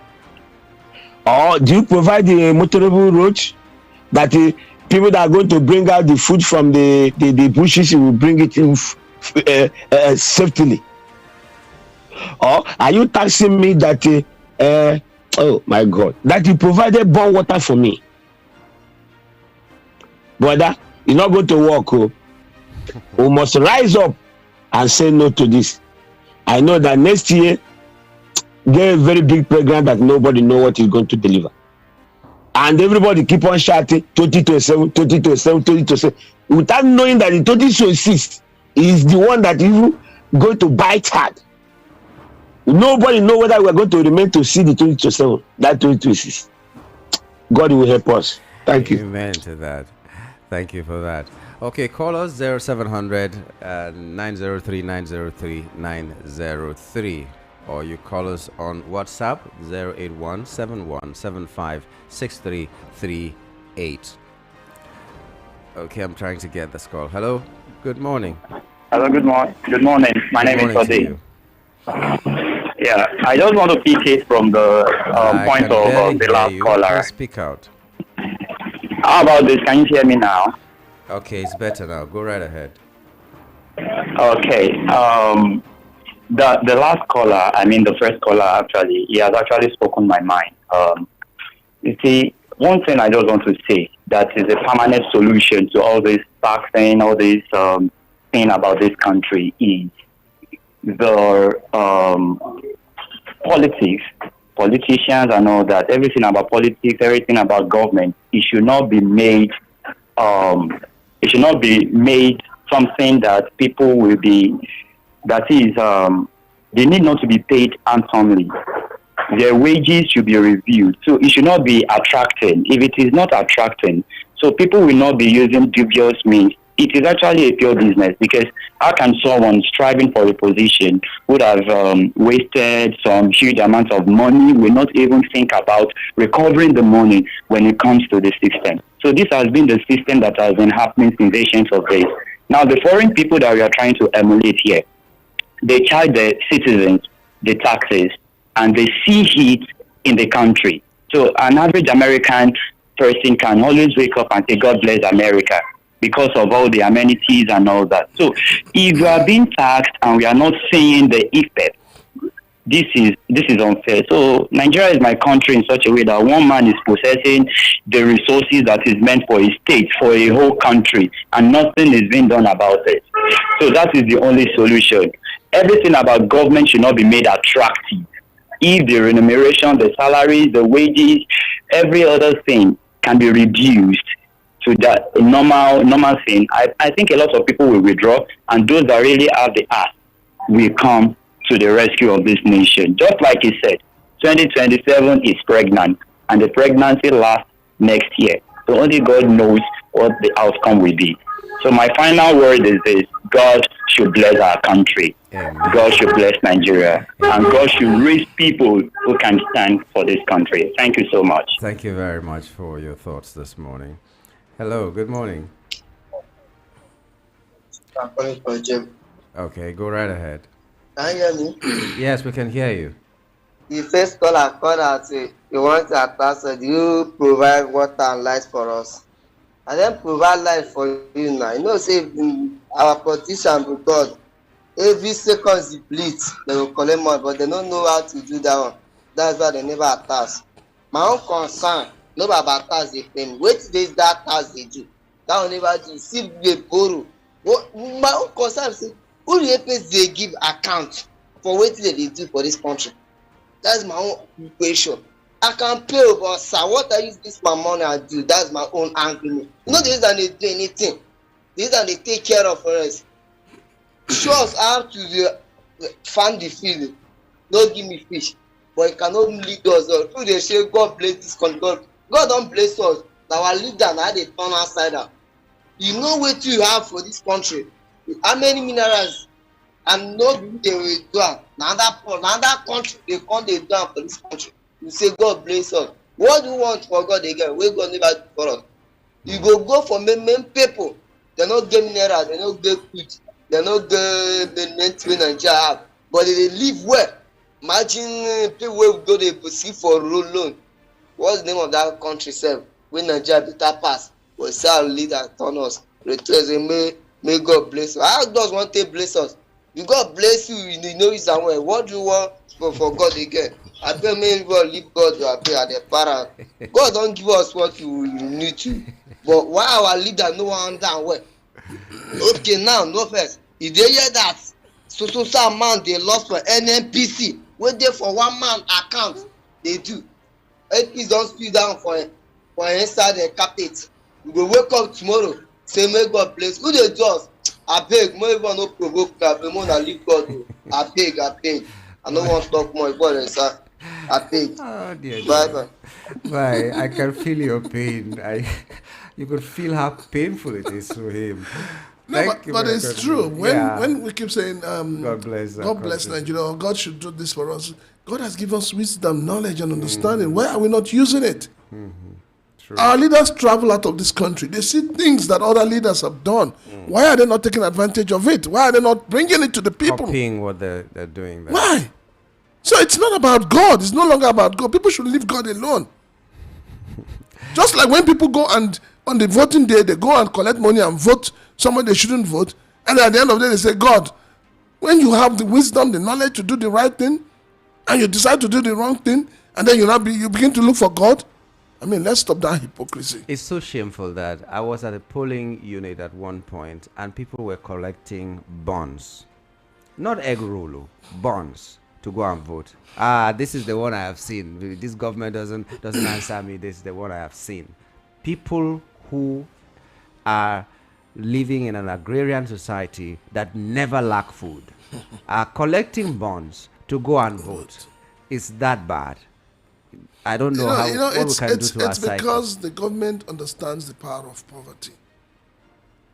Or do you provide the motorable roads that the people that are going to bring out the food from the bushes will bring it in safely? Or are you taxing me that oh my God, that you provided born water for me? Brother, you're not going to work. We must rise up and say no to this. I know that next year get a very big program that nobody know what is going to deliver, and everybody keep on shouting 2027, 2027, 2027, without knowing that the 2026 is the one that you going to bite hard. Nobody know whether we are going to remain to see the 2027, that 2026. God will help us. Thank you. Amen to that. Thank you for that. Okay, call us 0700 903 903 903, or you call us on WhatsApp 081 6338. Okay, I'm trying to get this call. Hello, good morning. Hello, good morning. Good morning. My name is Ade. Yeah, I just want to pick it from the point of the last caller. Speak out. How about this? Can you hear me now? Okay, it's better now. Go right ahead. Okay. The last caller, I mean the first caller, actually, he has actually spoken my mind. You see, one thing I just want to say that is a permanent solution to all this taxing, all this thing about this country is the politicians and all that. Everything about politics, everything about government, it should not be made something that people will be, that is, they need not to be paid handsomely. Their wages should be reviewed. So it should not be attracting. If it is not attracting, so people will not be using dubious means. It is actually a pure business, because how can someone striving for a position would have wasted some huge amount of money, will not even think about recovering the money when it comes to the system. So this has been the system that has been happening since ancient of days. Now, the foreign people that we are trying to emulate here, they charge the citizens the taxes, and they see it in the country. So an average American person can always wake up and say, God bless America, because of all the amenities and all that. So if we are being taxed and we are not seeing the effect, this is unfair. So Nigeria is my country in such a way that one man is possessing the resources that is meant for a state, for a whole country, and nothing is being done about it. So that is the only solution. Everything about government should not be made attractive. If the remuneration, the salaries, the wages, every other thing can be reduced to that normal thing, I think a lot of people will withdraw, and those that really have the ask will come to the rescue of this nation. Just like he said, 2027 is pregnant, and the pregnancy lasts next year. So only God knows what the outcome will be. So my final word is this: God should bless our country. Amen. God should bless Nigeria. Amen. And God should raise people who can stand for this country. Thank you so much. Thank you very much for your thoughts this morning. Hello, good morning. I'm calling for Jim. Okay, go right ahead. Can you hear me? Yes, we can hear you. The first caller called out, you want to ask us, do you provide water and light for us? And then provide light for you now. You know, say our politician with God, every second they bleed, they will collect money, but they don't know how to do that one. That's why they never attack. My own concern, no about tax they pay me. Wait days that tax they do. That will never do. See they borrow. My own concern is, who the APs they give account for what they do for this country? That's my own question. I can pay, but sir, what I use this my money I do? That's my own argument. You know, this and they do anything. This and they take care of us. Show us how to find the field. Don't give me fish, but it cannot lead us. Through they say God bless this country. God don't bless us. Our leader now they turn outside down. You know what you have for this country. How many minerals, and no they will do it. Another country they come they do it for this country. You say God bless us. What do you want for God again? We God never do for us. You go for main people. They not get minerals, they not get food, they not get the maintenance Nigeria have, but they live well. Imagine people will go they see for road loan. What's the name of that country self? When Nigeria better pass, we say our leader turn us. May God bless us. How does one take bless us? You God bless you, you know it's somewhere. What do you want for God again? I pay me leave God to appear at the parent. God don't give us what you need to. But why our leader no one down well? Okay, now no first. If they hear that so amount they lost for NNPC, when they for one man account, they do. Please don't speak down for inside the carpet. We will wake up tomorrow, say may God bless. Who they do us? I beg, more even no provoke, I beg, more leave God. I beg. I don't want to talk more about it, sir. I think. Oh dear. Bye bye. Bye. I can feel your pain. You could feel how painful it is for him. No, but it's true. When we keep saying God bless Nigeria, or God should do this for us, God has given us wisdom, knowledge, and understanding. Why are we not using it? True. Our leaders travel out of this country. They see things that other leaders have done. Why are they not taking advantage of it? Why are they not bringing it to the people? Copying what they're doing there. Why? So it's not about God. It's no longer about God. People should leave God alone. Just like when people go and on the voting day, they go and collect money and vote someone they shouldn't vote. And at the end of the day, they say, God, when you have the wisdom, the knowledge to do the right thing, and you decide to do the wrong thing, and then you begin to look for God. I mean, let's stop that hypocrisy. It's so shameful that I was at a polling unit at one point, and people were collecting bonds. Not egg roll, bonds to go and vote. This is the one I have seen. This government doesn't answer me. This is the one I have seen. People who are living in an agrarian society that never lack food are collecting bonds to go and vote. It's that bad. I don't know what we can do to our It's because the government understands the power of poverty.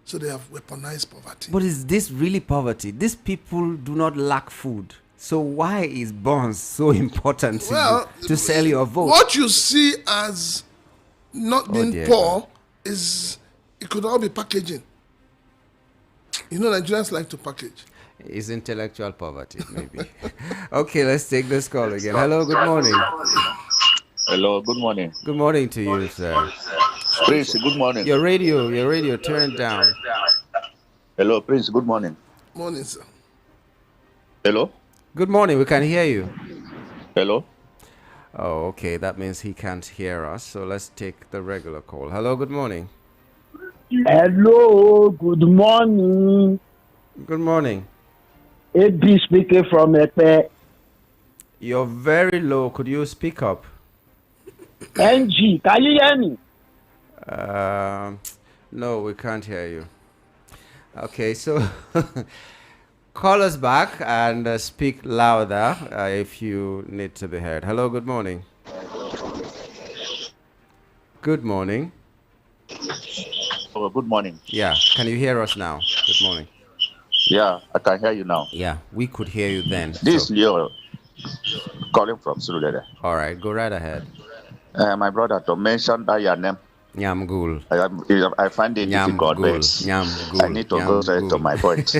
So they have weaponized poverty. But is this really poverty? These people do not lack food. So why is bonds so important to sell your vote? What you see as not being poor is, it could all be packaging. You know, Nigerians like to package. Is intellectual poverty, maybe. Okay, let's take this call again. Hello, good morning. Hello, good morning. Good morning to you, sir. Prince, good morning. Your radio, turn it down. Hello, Prince, good morning. Morning, sir. Hello? Good morning, we can hear you. Hello? Oh, okay, that means he can't hear us, so let's take the regular call. Hello, good morning. Hello, good morning. Good morning. AB speaking from Epe. You're very low. Could you speak up? NG, can you hear me? No, we can't hear you. Okay, so call us back and speak louder if you need to be heard. Hello, good morning. Good morning. Oh, good morning. Yeah, can you hear us now? Good morning. Yeah, I can hear you now. Yeah, we could hear you then. This is Leo calling from Surulere. All right, go right ahead. My brother, to mention that your name, Nyamgul. I find it difficult, but I need to go straight to my point.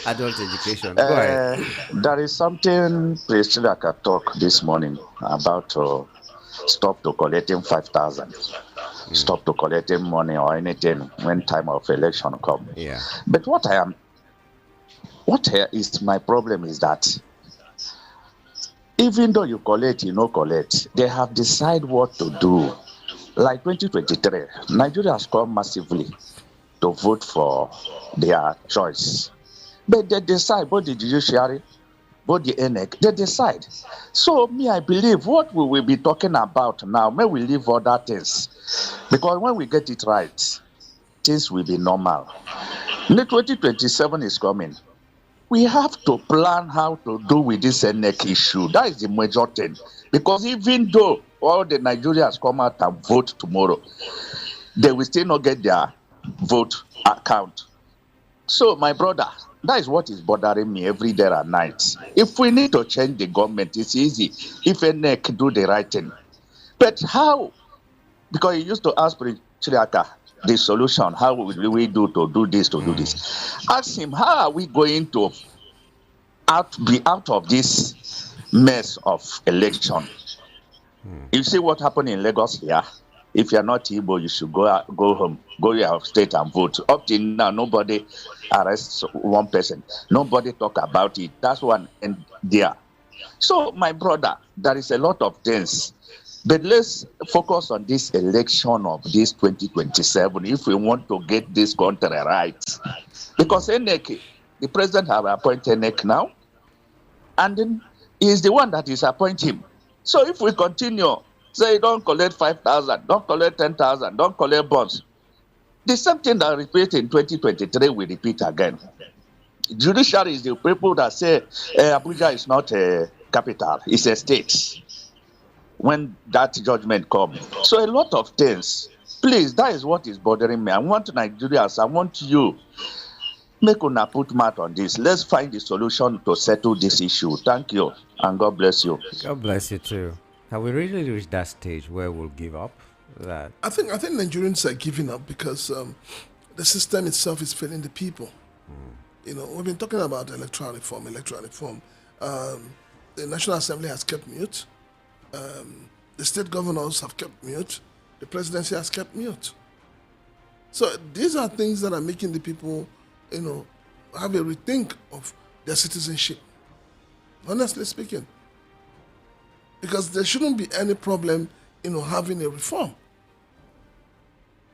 Adult education. Go ahead. There is something Priscilla talk this morning about stop to collecting 5,000. Stop to collecting money or anything when time of election come. Yeah. But what is my problem is that even though you collect, you no collect, they have decided what to do. Like 2023, Nigeria has come massively to vote for their choice. But they decide, both the judiciary, both the ENEC, they decide. So I believe what we will be talking about now, may we leave other things. Because when we get it right, things will be normal. The 2027 is coming. We have to plan how to do with this ENEC issue. That is the major thing. Because even though all the Nigerians come out and vote tomorrow, they will still not get their vote account. So, my brother, that is what is bothering me every day and night. If we need to change the government, it's easy. If ENEC do the right thing. But how? Because he used to ask Chiriaka the solution. How will we do to do this, to do this? Ask him, how are we going to be out of this mess of election? You see what happened in Lagos here? If you're not Igbo, you should go home, go your state and vote. Up till now, nobody arrests one person. Nobody talk about it. That's one and there. So, my brother, there is a lot of things. But let's focus on this election of this 2027 if we want to get this country right. Because ENEC, the president have appointed ENEC now, and then he is the one that is appointing him. So if we continue, say don't collect 5,000, don't collect 10,000, don't collect bonds, the same thing that repeat in 2023 will repeat again. Judiciary is the people that say Abuja is not a capital, it's a state. When that judgment comes. So a lot of things. Please, that is what is bothering me. I want Nigerians, I want you, make una put mouth on this. Let's find the solution to settle this issue. Thank you, and God bless you. God bless you too. Have we really reached that stage where we'll give up? That I think Nigerians are giving up because the system itself is failing the people. You know, we've been talking about electoral reform. The National Assembly has kept mute. The state governors have kept mute. The presidency has kept mute. So these are things that are making the people, you know, have a rethink of their citizenship. Honestly speaking. Because there shouldn't be any problem, you know, having a reform.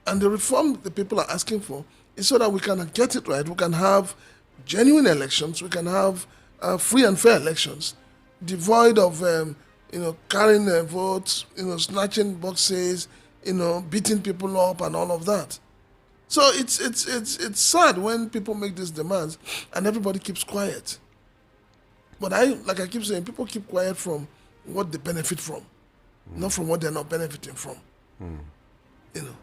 And the reform the people are asking for is so that we can get it right. We can have genuine elections. We can have free and fair elections, devoid of, you know, carrying votes, you know, snatching boxes, you know, beating people up and all of that. So it's sad when people make these demands and everybody keeps quiet. But like I keep saying, people keep quiet from what they benefit from, not from what they're not benefiting from. You know.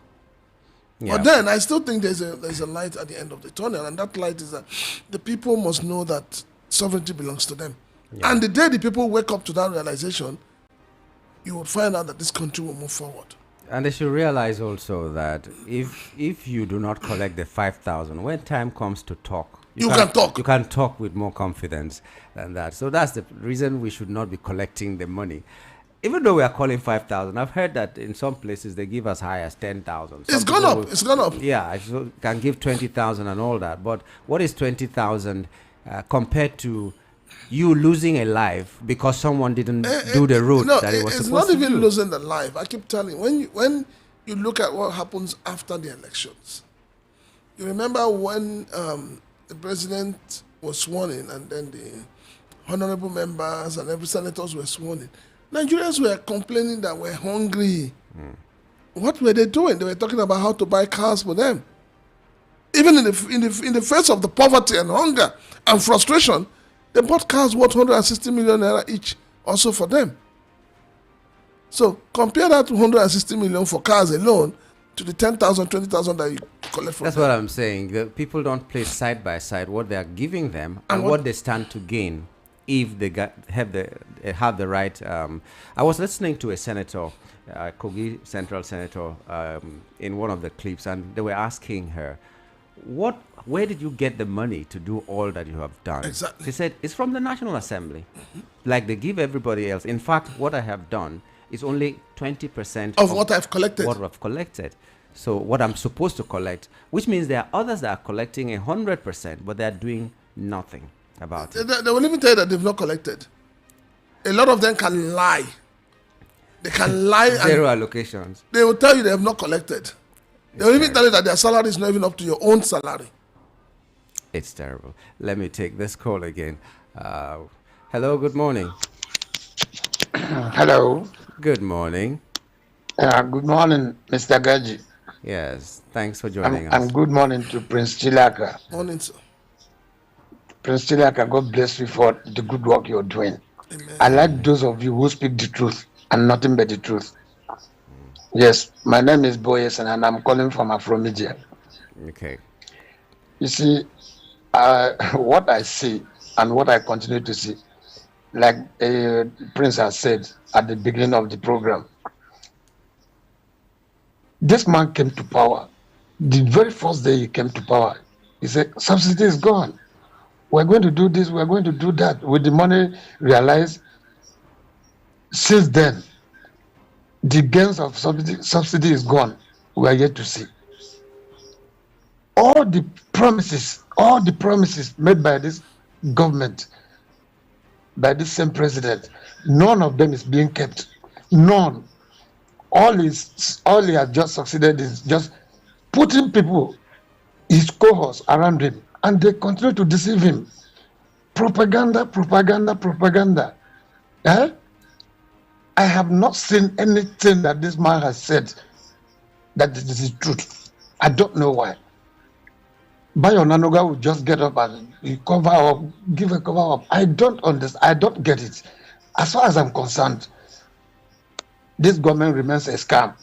Yeah. But then I still think there's a light at the end of the tunnel, and that light is that the people must know that sovereignty belongs to them. Yeah. And the day the people wake up to that realization, you will find out that this country will move forward. And they should realize also that if you do not collect the 5,000, when time comes to talk, you can talk. You can talk with more confidence than that. So that's the reason we should not be collecting the money. Even though we are calling 5,000, I've heard that in some places they give as high as 10,000. It's gone up. It's gone up. Yeah, I can give 20,000 and all that. But what is 20,000 compared to you losing a life because someone didn't do the route that it was supposed to do? It's not even losing the life. I keep telling you, when you look at what happens after the elections, you remember when the president was sworn in and then the honorable members and every senators were sworn in. Nigerians were complaining that we're hungry. What were they doing? They were talking about how to buy cars for them. Even in the face of the poverty and hunger and frustration, they bought cars worth 160 million naira each also for them. So compare that to 160 million for cars alone to the 10,000, 20,000 that you collect from That's them. what I'm saying. The people don't place side by side what they are giving them and what they stand to gain if they have the right. I was listening to a senator, Kogi Central Senator, in one of the clips, and they were asking her, where did you get the money to do all that you have done? Exactly. She said, it's from the National Assembly. Like they give everybody else. In fact, what I have done is only 20% of what I've collected. What I've collected. So what I'm supposed to collect, which means there are others that are collecting 100%, but they're doing nothing about it. They will even tell you that they've not collected. A lot of them can lie. They can lie. Zero allocations. They will tell you they have not collected. They will even tell you that their salary is not even up to your own salary. It's terrible. Let me take this call again. Hello, good morning. Hello. Good morning. Good morning, Mr. Gaji. Yes, thanks for joining us. And good morning to Prince Chilaka. Morning, sir. Prince Chilaka, God bless you for the good work you're doing. Amen. I like those of you who speak the truth and nothing but the truth. Yes, my name is Boyes and I'm calling from Afromedia. Okay. You see, what I see and what I continue to see, like Prince has said at the beginning of the program, this man came to power. The very first day he came to power, he said, subsidy is gone. We're going to do this, we're going to do that. With the money realized, since then, the gains of subsidy is gone. We are yet to see. All the promises made by this government, by this same president, none of them is being kept. None. All he has just succeeded is just putting people, his cohorts around him, and they continue to deceive him. Propaganda, propaganda, propaganda. Eh? I have not seen anything that this man has said that this is truth. I don't know why. Bayo Nanoga will just get up and cover up, give a cover up. I don't understand. I don't get it. As far as I'm concerned, this government remains a scam.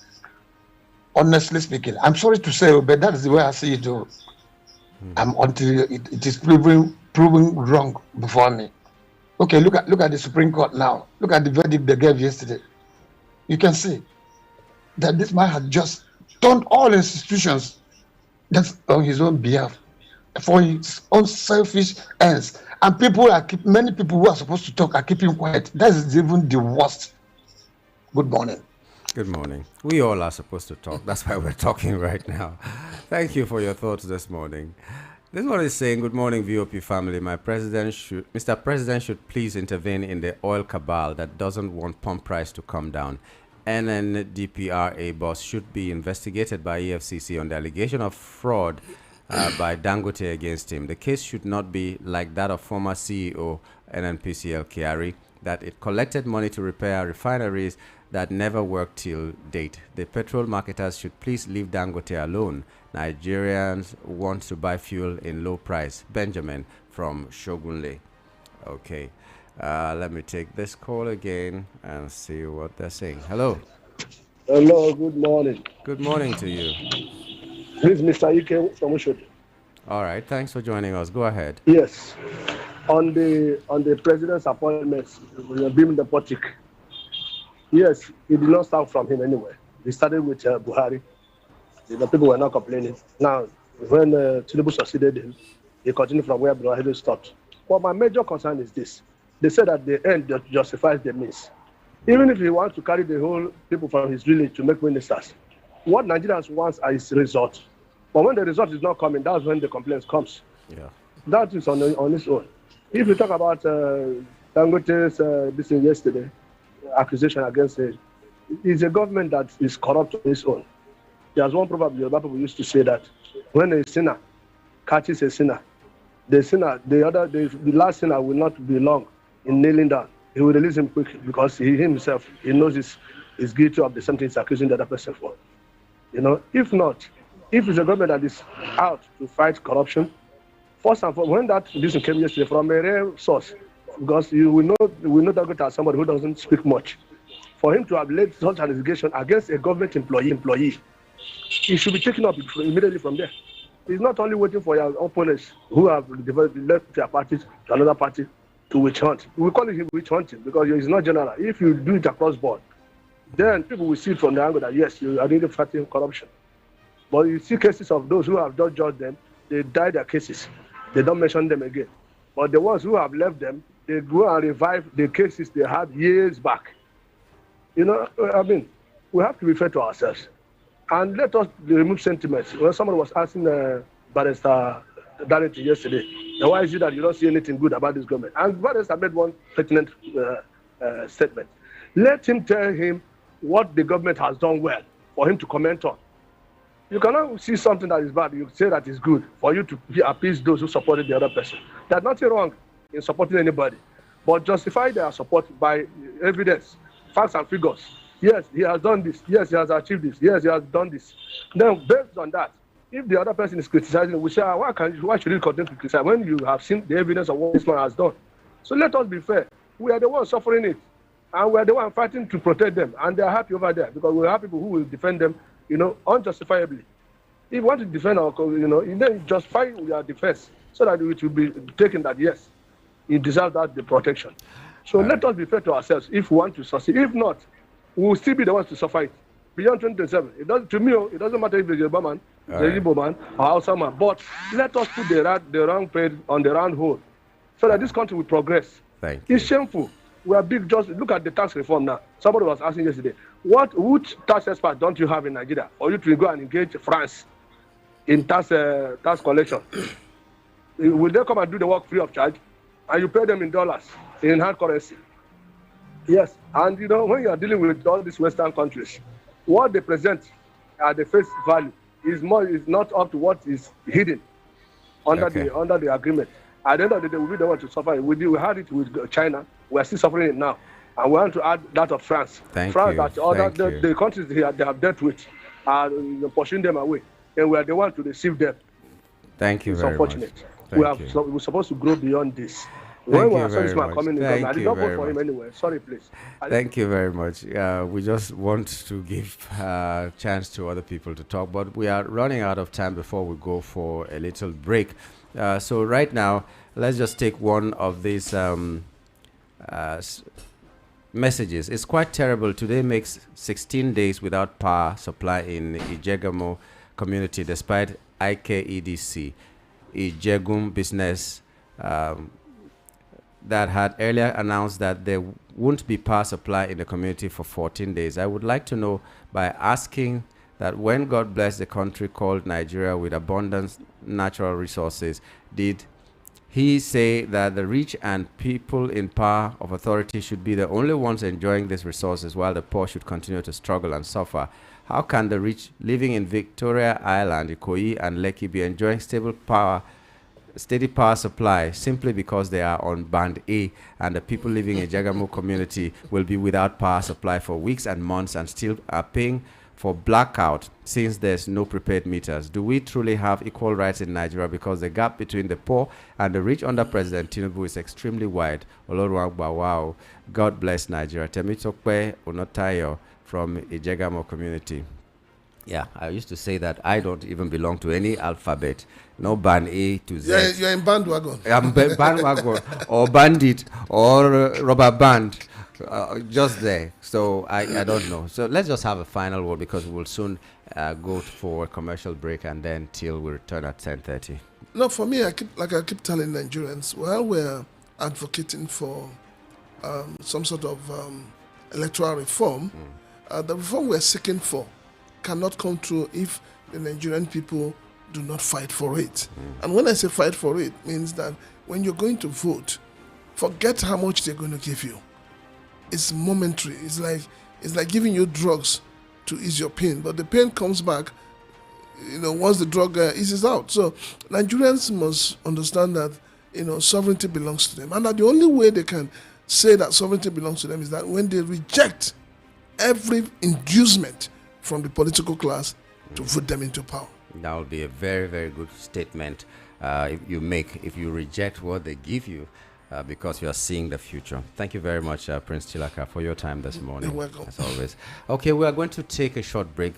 Honestly speaking, I'm sorry to say, but that is the way I see it. Until it is proven wrong before me. Okay, look at the Supreme Court now. Look at the verdict they gave yesterday. You can see that this man had just turned all institutions that's on his own behalf for his own selfish ends. And many people who are supposed to talk are keeping quiet. That is even the worst. Good morning. Good morning. We all are supposed to talk. That's why we're talking right now. Thank you for your thoughts this morning. This one is saying, good morning, VOP family. Mr. President should please intervene in the oil cabal that doesn't want pump price to come down. NNDPRA boss should be investigated by EFCC on the allegation of fraud by Dangote against him. The case should not be like that of former CEO NNPCL Kyari, that it collected money to repair refineries that never worked till date. The petrol marketers should please leave Dangote alone. Nigerians want to buy fuel in low price. Benjamin from Shogunle. Okay. Let me take this call again and see what they're saying. Hello. Hello, good morning. Good morning to you. This is Mr. Ike from Ushodi. All right, thanks for joining us. Go ahead. Yes. On the president's appointments, we are being nepotic. Yes, it did not start from him anyway. It started with Buhari. The people were not complaining. Now, when Tinubu succeeded him, he continued from where Buhari stopped. But my major concern is this. They said that the end justifies the means. Even if he wants to carry the whole people from his village to make ministers, what Nigerians want is result. But when the result is not coming, that's when the complaints comes. Yeah. That is on its own. If you talk about Dangote's this thing yesterday, accusation against him, it's a government that is corrupt on its own. There's one proverb the Yoruba people used to say that when a sinner catches a sinner, the last sinner will not be long in kneeling down. He will release him quick because he himself knows he's guilty of the same thing he's accusing the other person for. If not, if it's a government that is out to fight corruption, first and foremost, when this came yesterday from a rare source, because we know Dangote as somebody who doesn't speak much, for him to have laid such an allegation against a government employee, he should be taken up immediately from there. He's not only waiting for your opponents who have left their parties to another party to witch hunt. We call it witch hunting because it's not general. If you do it across board, then people will see it from the angle that yes, you are really fighting corruption. But you see cases of those who have not judged them, they die their cases. They don't mention them again. But the ones who have left them, they go and revive the cases they had years back. We have to be fair to ourselves. And let us remove sentiments. When someone was asking Barrister Dele yesterday, why is it that you don't see anything good about this government? And Barrister made one pertinent statement. Let him tell him what the government has done well for him to comment on. You cannot see something that is bad, you say that is good, for you to appease those who supported the other person. There's nothing wrong in supporting anybody, but justify their support by evidence, facts and figures. Yes, he has done this. Yes, he has achieved this. Yes, he has done this. Then, based on that, if the other person is criticizing, we say, why should you continue to criticize when you have seen the evidence of what this man has done? So let us be fair. We are the ones suffering it, and we are the ones fighting to protect them, and they are happy over there because we have people who will defend them, unjustifiably. If you want to defend our, then justify your defense so that it will be taken that yes, he deserves the protection. So let us be fair to ourselves if we want to succeed. If not, we will still be the ones to suffer it. Beyond 2027, to me, it doesn't matter if it's a Yoruba man, the Igbo man, or Hausa man, but let us put the wrong peg on the round hole so that this country will progress. It's shameful. We are big. Just look at the tax reform now. Somebody was asking yesterday, which tax expert don't you have in Nigeria for you to go and engage France in tax collection? Will they come and do the work free of charge? And you pay them in dollars, in hard currency? Yes. And when you are dealing with all these Western countries, what they present at the face value is not up to what is hidden under the agreement. At the end of the day, we don't want to suffer it. We had it with China. We are still suffering it now. And we want to add that of France. France, the countries they have dealt with are pushing them away. And we are the ones to receive them. Thank you It's very much. unfortunate. Thank you. We're supposed to grow beyond this. Thank When you I saw this very man much. coming in, Thank I did you not vote very for him much. anyway. Sorry, please. Thank you very much. We just want to give a chance to other people to talk, but we are running out of time before we go for a little break. So right now, let's just take one of these messages. It's quite terrible. Today makes 16 days without power supply in Ijegamo community, despite IKEDC, Ijegum business, that had earlier announced that there won't be power supply in the community for 14 days. I would like to know, by asking that when God blessed the country called Nigeria with abundant natural resources, did he say that the rich and people in power of authority should be the only ones enjoying these resources while the poor should continue to struggle and suffer? How can the rich living in Victoria Island, Ikoyi, and Lekki be enjoying steady power supply simply because they are on band A, and the people living in Jagamu community will be without power supply for weeks and months and still are paying for blackout since there's no prepaid meters? Do we truly have equal rights in Nigeria? Because the gap between the poor and the rich under President Tinubu is extremely wide. Wow. God bless Nigeria. Temitokwe Onotayo from Ijegamo community. Yeah, I used to say that I don't even belong to any alphabet. No band A to Z. Yeah, you're in bandwagon. I'm bandwagon or bandit or rubber band. Just there. So I don't know. So let's just have a final word because we will soon go for a commercial break and then till we return at 10:30. No, for me, I keep telling Nigerians, while we're advocating for some sort of electoral reform, the reform we're seeking for cannot come true if the Nigerian people do not fight for it. And when I say fight for it, means that when you're going to vote, forget how much they're going to give you. It's momentary. It's like giving you drugs to ease your pain, but the pain comes back, once the drug eases out. So Nigerians must understand that, sovereignty belongs to them, and that the only way they can say that sovereignty belongs to them is that when they reject every inducement from the political class to put them into power. That would be a very, very good statement if you reject what they give you because you are seeing the future. Thank you very much, Prince Chilaka, for your time this morning. You're welcome. As always. Okay, we are going to take a short break,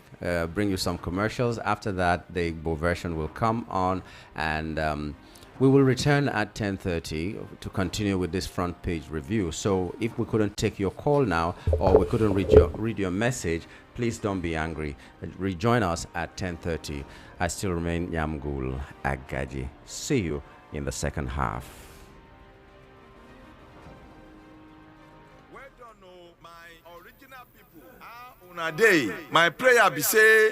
bring you some commercials. After that, the Igbo version will come on, and we will return at 10:30 to continue with this front page review. So if we couldn't take your call now, or we couldn't read your message, please don't be angry. Rejoin us at 10:30. I still remain Yamgul Agaji. See you in the second half. Well done, my original people. Una day, my prayer be say